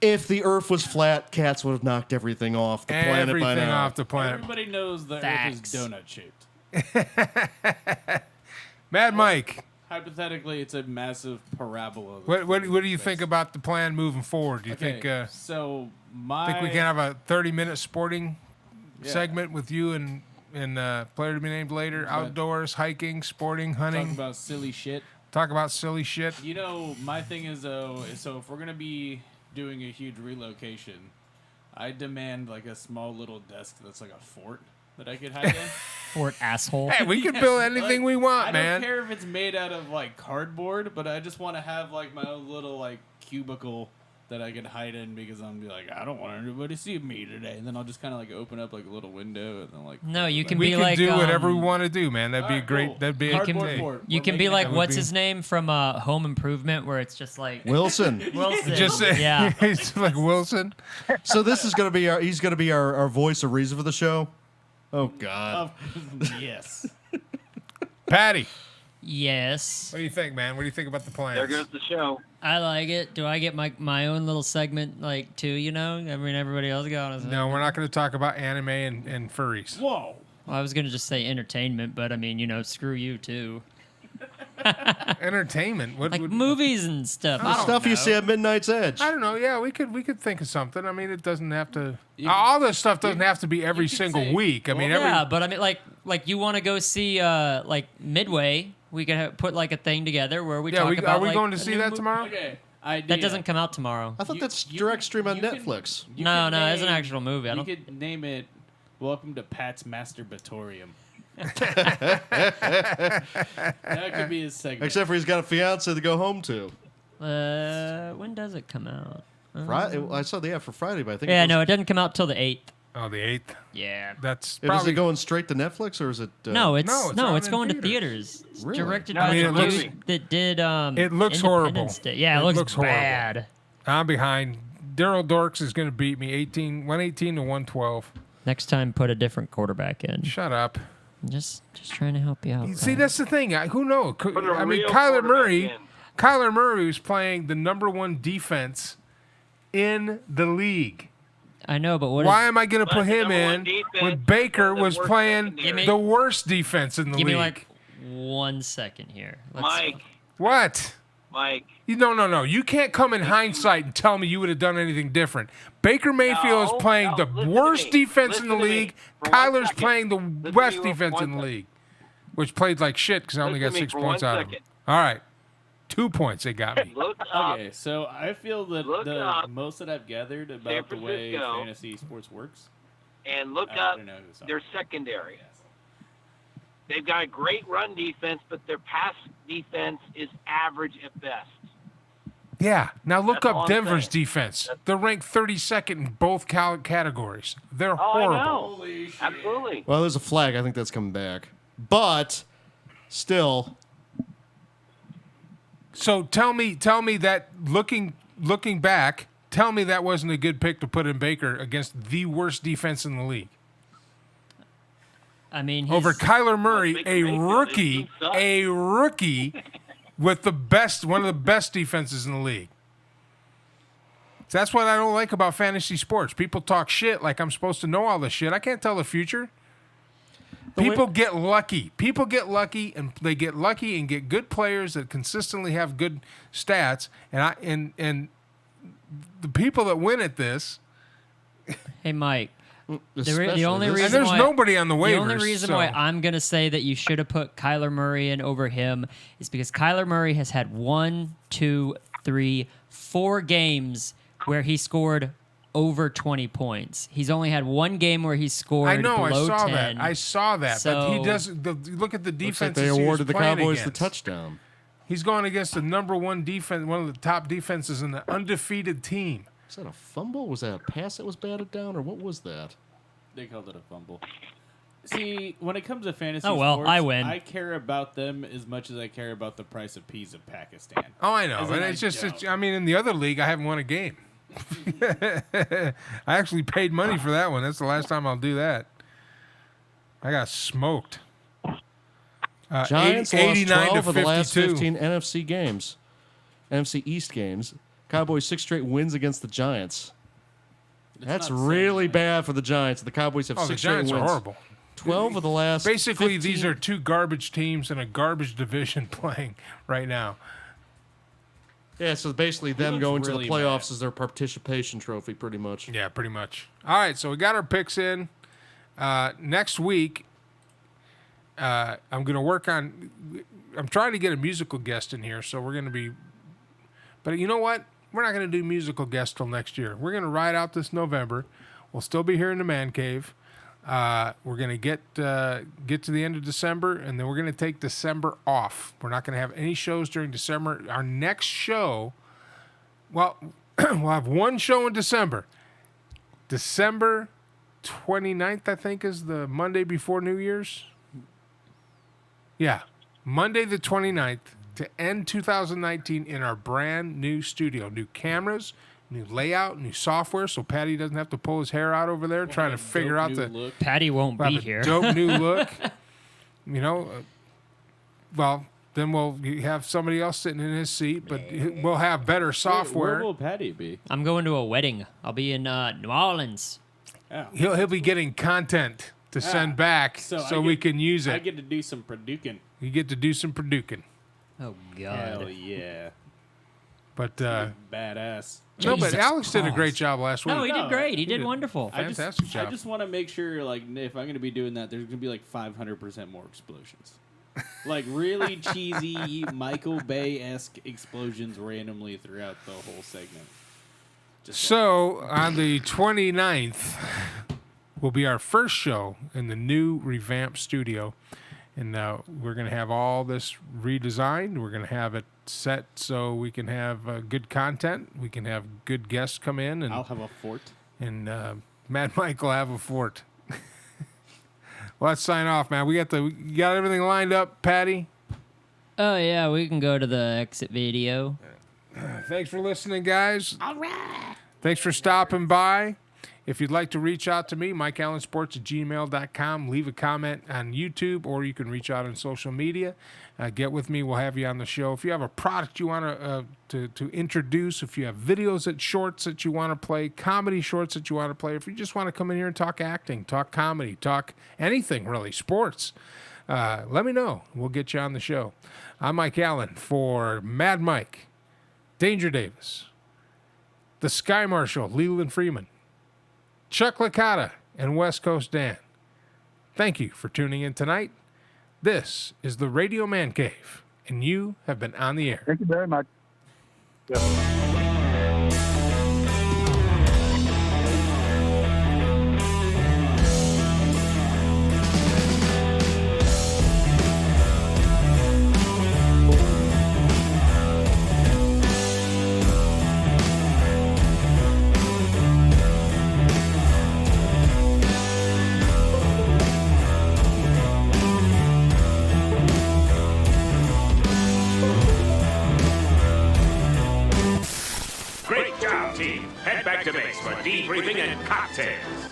If the Earth was flat, cats would have knocked everything off the planet by Everything now. off the planet. Everybody knows the Facts. Earth is donut-shaped. Mad Mike, Hypothetically, it's a massive parabola. what do you think about the plan moving forward? Do you think so my we can have a 30-minute sporting Yeah. segment with you and player to be named later? Outdoors, hiking, sporting, hunting. talk about silly shit. Talk about silly shit. You know, my thing is though, so if we're gonna be doing a huge relocation, I demand like a small little desk that's like a fort that I could hide in. Fort asshole. Hey, we can build anything we want, I man. don't care if it's made out of like cardboard, but I just want to have like my own little like cubicle that I can hide in because I'm be like, I don't want anybody to see me today, and then I'll just kind of like open up like a little window and then like. No, you can We be can like do whatever we um, want to do, man. That'd be Alright, great. cool. That'd be Cardboard a fort. You We're can be making like, that. what's his name from Home Improvement, where it's just like Wilson. Wilson. Just yeah. it's like Wilson. So this is gonna be he's gonna be our voice of reason for the show. Oh God. Yes. Patty, Yes. what do you think, man? What do you think about the plans? There goes the show. I like it. Do I get my own little segment like too? You know, I mean, everybody else got on. No, we're not going to talk about anime and furries. Whoa. Well, I was gonna just say entertainment, but I mean, you know, screw you too. Entertainment. What Like would movies and stuff. I don't Stuff you know. see at Midnight's Edge. I don't know. Yeah, we could think of something. I mean, it doesn't have to. All this stuff doesn't have to be every could single say- week. I mean, well, every. Yeah, but I mean, like you want to go see like Midway? We could put like a thing together where we Yeah, talk we, about. are we like, going to a see new that mo- tomorrow? Okay. Idea. That doesn't come out tomorrow. I thought You- that's you direct can- stream on you can- Netflix. you No, can no, it's an name- actual movie. I You don't. could name it "Welcome to Pat's Masturbatorium." That could be his segment. Except for he's got a fiance to go home to. When does it come out? Friday. I saw the ad for Friday, but I think Yeah, it no, it doesn't come out till the 8th. Oh, the 8th. Yeah. That's Is probably it going straight to Netflix or is it? No, it's no, it's no, on it's in going to theaters. theaters. It's Really? directed No, by I mean, the it looks- dude that did it looks horrible. Independence Day. Yeah, it looks horrible. bad. I'm behind. Daryl Dorks is going to beat me 118 to 112. Next time, put a different quarterback in. Shut up. Just trying to help you out. See, guys. that's the thing. Who knows? Put a I mean, real Kyler quarterback Murray. in. Kyler Murray was playing the #1 defense in the league. I know, but what? Why am I going to put But the him #1 in defense when Baker was the was worst playing secondary. the worst defense in the Give league? me like 1 second here. Mike, What? No. You can't come in hindsight and tell me you would have done anything different. Baker Mayfield is playing the listen to worst me. defense in the Listen to me league. for 1 Kyler's second. playing the Listen to best me for defense 1 in the second. league, which played like shit because I only got Listen to me 6 for points 1 out of him. second. All right. 2 points they got me. look up. Okay, so I feel that Look the up most that I've gathered about the way Francisco. fantasy sports works. And look I up don't know who's on. their secondary. They've got a great run defense, but their pass defense is average at best. Yeah. Now look That's all up I'm Denver's saying. defense. They're ranked 32nd in both categories. They're Oh, horrible. I know. Holy shit. Absolutely. Well, there's a flag. I think that's coming back. But still, So tell me that looking back, tell me that wasn't a good pick to put in Baker against the worst defense in the league. I mean, he's, Over Kyler Murray, Baker a Mayfield, this team sucks. rookie with one of the best defenses in the league. That's what I don't like about fantasy sports. People talk shit like I'm supposed to know all this shit. I can't tell the future. People get lucky. People get lucky, and they get lucky and get good players that consistently have good stats. And the people that win at this. Hey, Mike. Especially The only this- reason And there's why, nobody on the waivers. The only reason so- why I'm going to say that you should have put Kyler Murray in over him is because Kyler Murray has had 1, 2, 3, 4 games where he scored over 20 points. He's only had one game where he scored I know. below 10. I saw that. But he So- doesn't. Look at the Looks like defense. they awarded the Cowboys the against. touchdown. He's going against the number one defense, one of the top defenses in the undefeated team. Was that a fumble? Was that a pass that was batted down, or what was that? They called it a fumble. See, when it comes to fantasy Oh, well, sports, I win. I care about them as much as I care about the price of peas of Pakistan. Oh, I know. As And in, it's just, don't. I mean, in the other league, I haven't won a game. I actually paid money for that one. That's the last time I'll do that. I got smoked. Giants 89 lost 12 to of the last 52. 15 NFC games, NFC East games. Cowboys 6 straight wins against the Giants. That's not saying really that. bad for the Giants. The Cowboys have Oh, the 6 straight Giants wins. are horrible. 12 of the last. Basically, 15 these are two garbage teams in a garbage division playing right now. Yeah, so basically them looks going really to the playoffs is their participation trophy, pretty much. Yeah, pretty much. All right, so we got our picks in. Next week, I'm going to work on. I'm trying to get a musical guest in here, so we're going to be. But you know what? We're not going to do musical guests till next year. We're going to ride out this November. We'll still be here in the man cave. We're going to get to the end of December, and then we're going to take December off. We're not going to have any shows during December. Our next show, well, we'll have one show in December. December 29th, I think, is the Monday before New Year's. Yeah, Monday the 29th to end 2019 in our brand new studio. New cameras, new layout, new software, so Patty doesn't have to pull his hair out over there trying to figure out the look. Patty won't we'll be have a here. dope new look. You know, well, then we'll have somebody else sitting in his seat, but we'll have better Where software. will Patty be? I'm going to a wedding. I'll be in New Orleans. Oh. He'll be getting content to send back so, I we get- can use I it. get to do some produking. You get to do some producing. Oh, Hell God. yeah. But Badass. no, but Jesus Alex did a great Christ. job last week. No, he did No, great. He he did did. wonderful. Fantastic job. I just want to make sure, like, if I'm going to be doing that, there's going to be like 500% more explosions. Like really cheesy Michael Bay-esque explosions randomly throughout the whole segment. Just So on the 29th will be our first show in the new revamped studio. And we're going to have all this redesigned. We're going to have it set so we can have good content. We can have good guests come in. And I'll have a fort. and Mad Mike will have a fort. Well, let's sign off, man. You got everything lined up, Patty? Oh, yeah, we can go to the exit video. Thanks for listening, guys. All right. Thanks for stopping by. If you'd like to reach out to me, MikeAllenSports@gmail.com. Leave a comment on YouTube, or you can reach out on social media. Get with me. We'll have you on the show. If you have a product you want to introduce, if you have videos shorts that you want to play, comedy shorts that you want to play, if you just want to come in here and talk acting, talk comedy, talk anything really, sports, let me know. We'll get you on the show. I'm Mike Allen for Mad Mike, Danger Davis, the Sky Marshal, Leland Freeman, Chuck Licata, and West Coast Dan. Thank you for tuning in tonight. This is the Radio Man Cave, and you have been on the air. Thank you very much. Great job, team. Head back to base for debriefing and cocktails.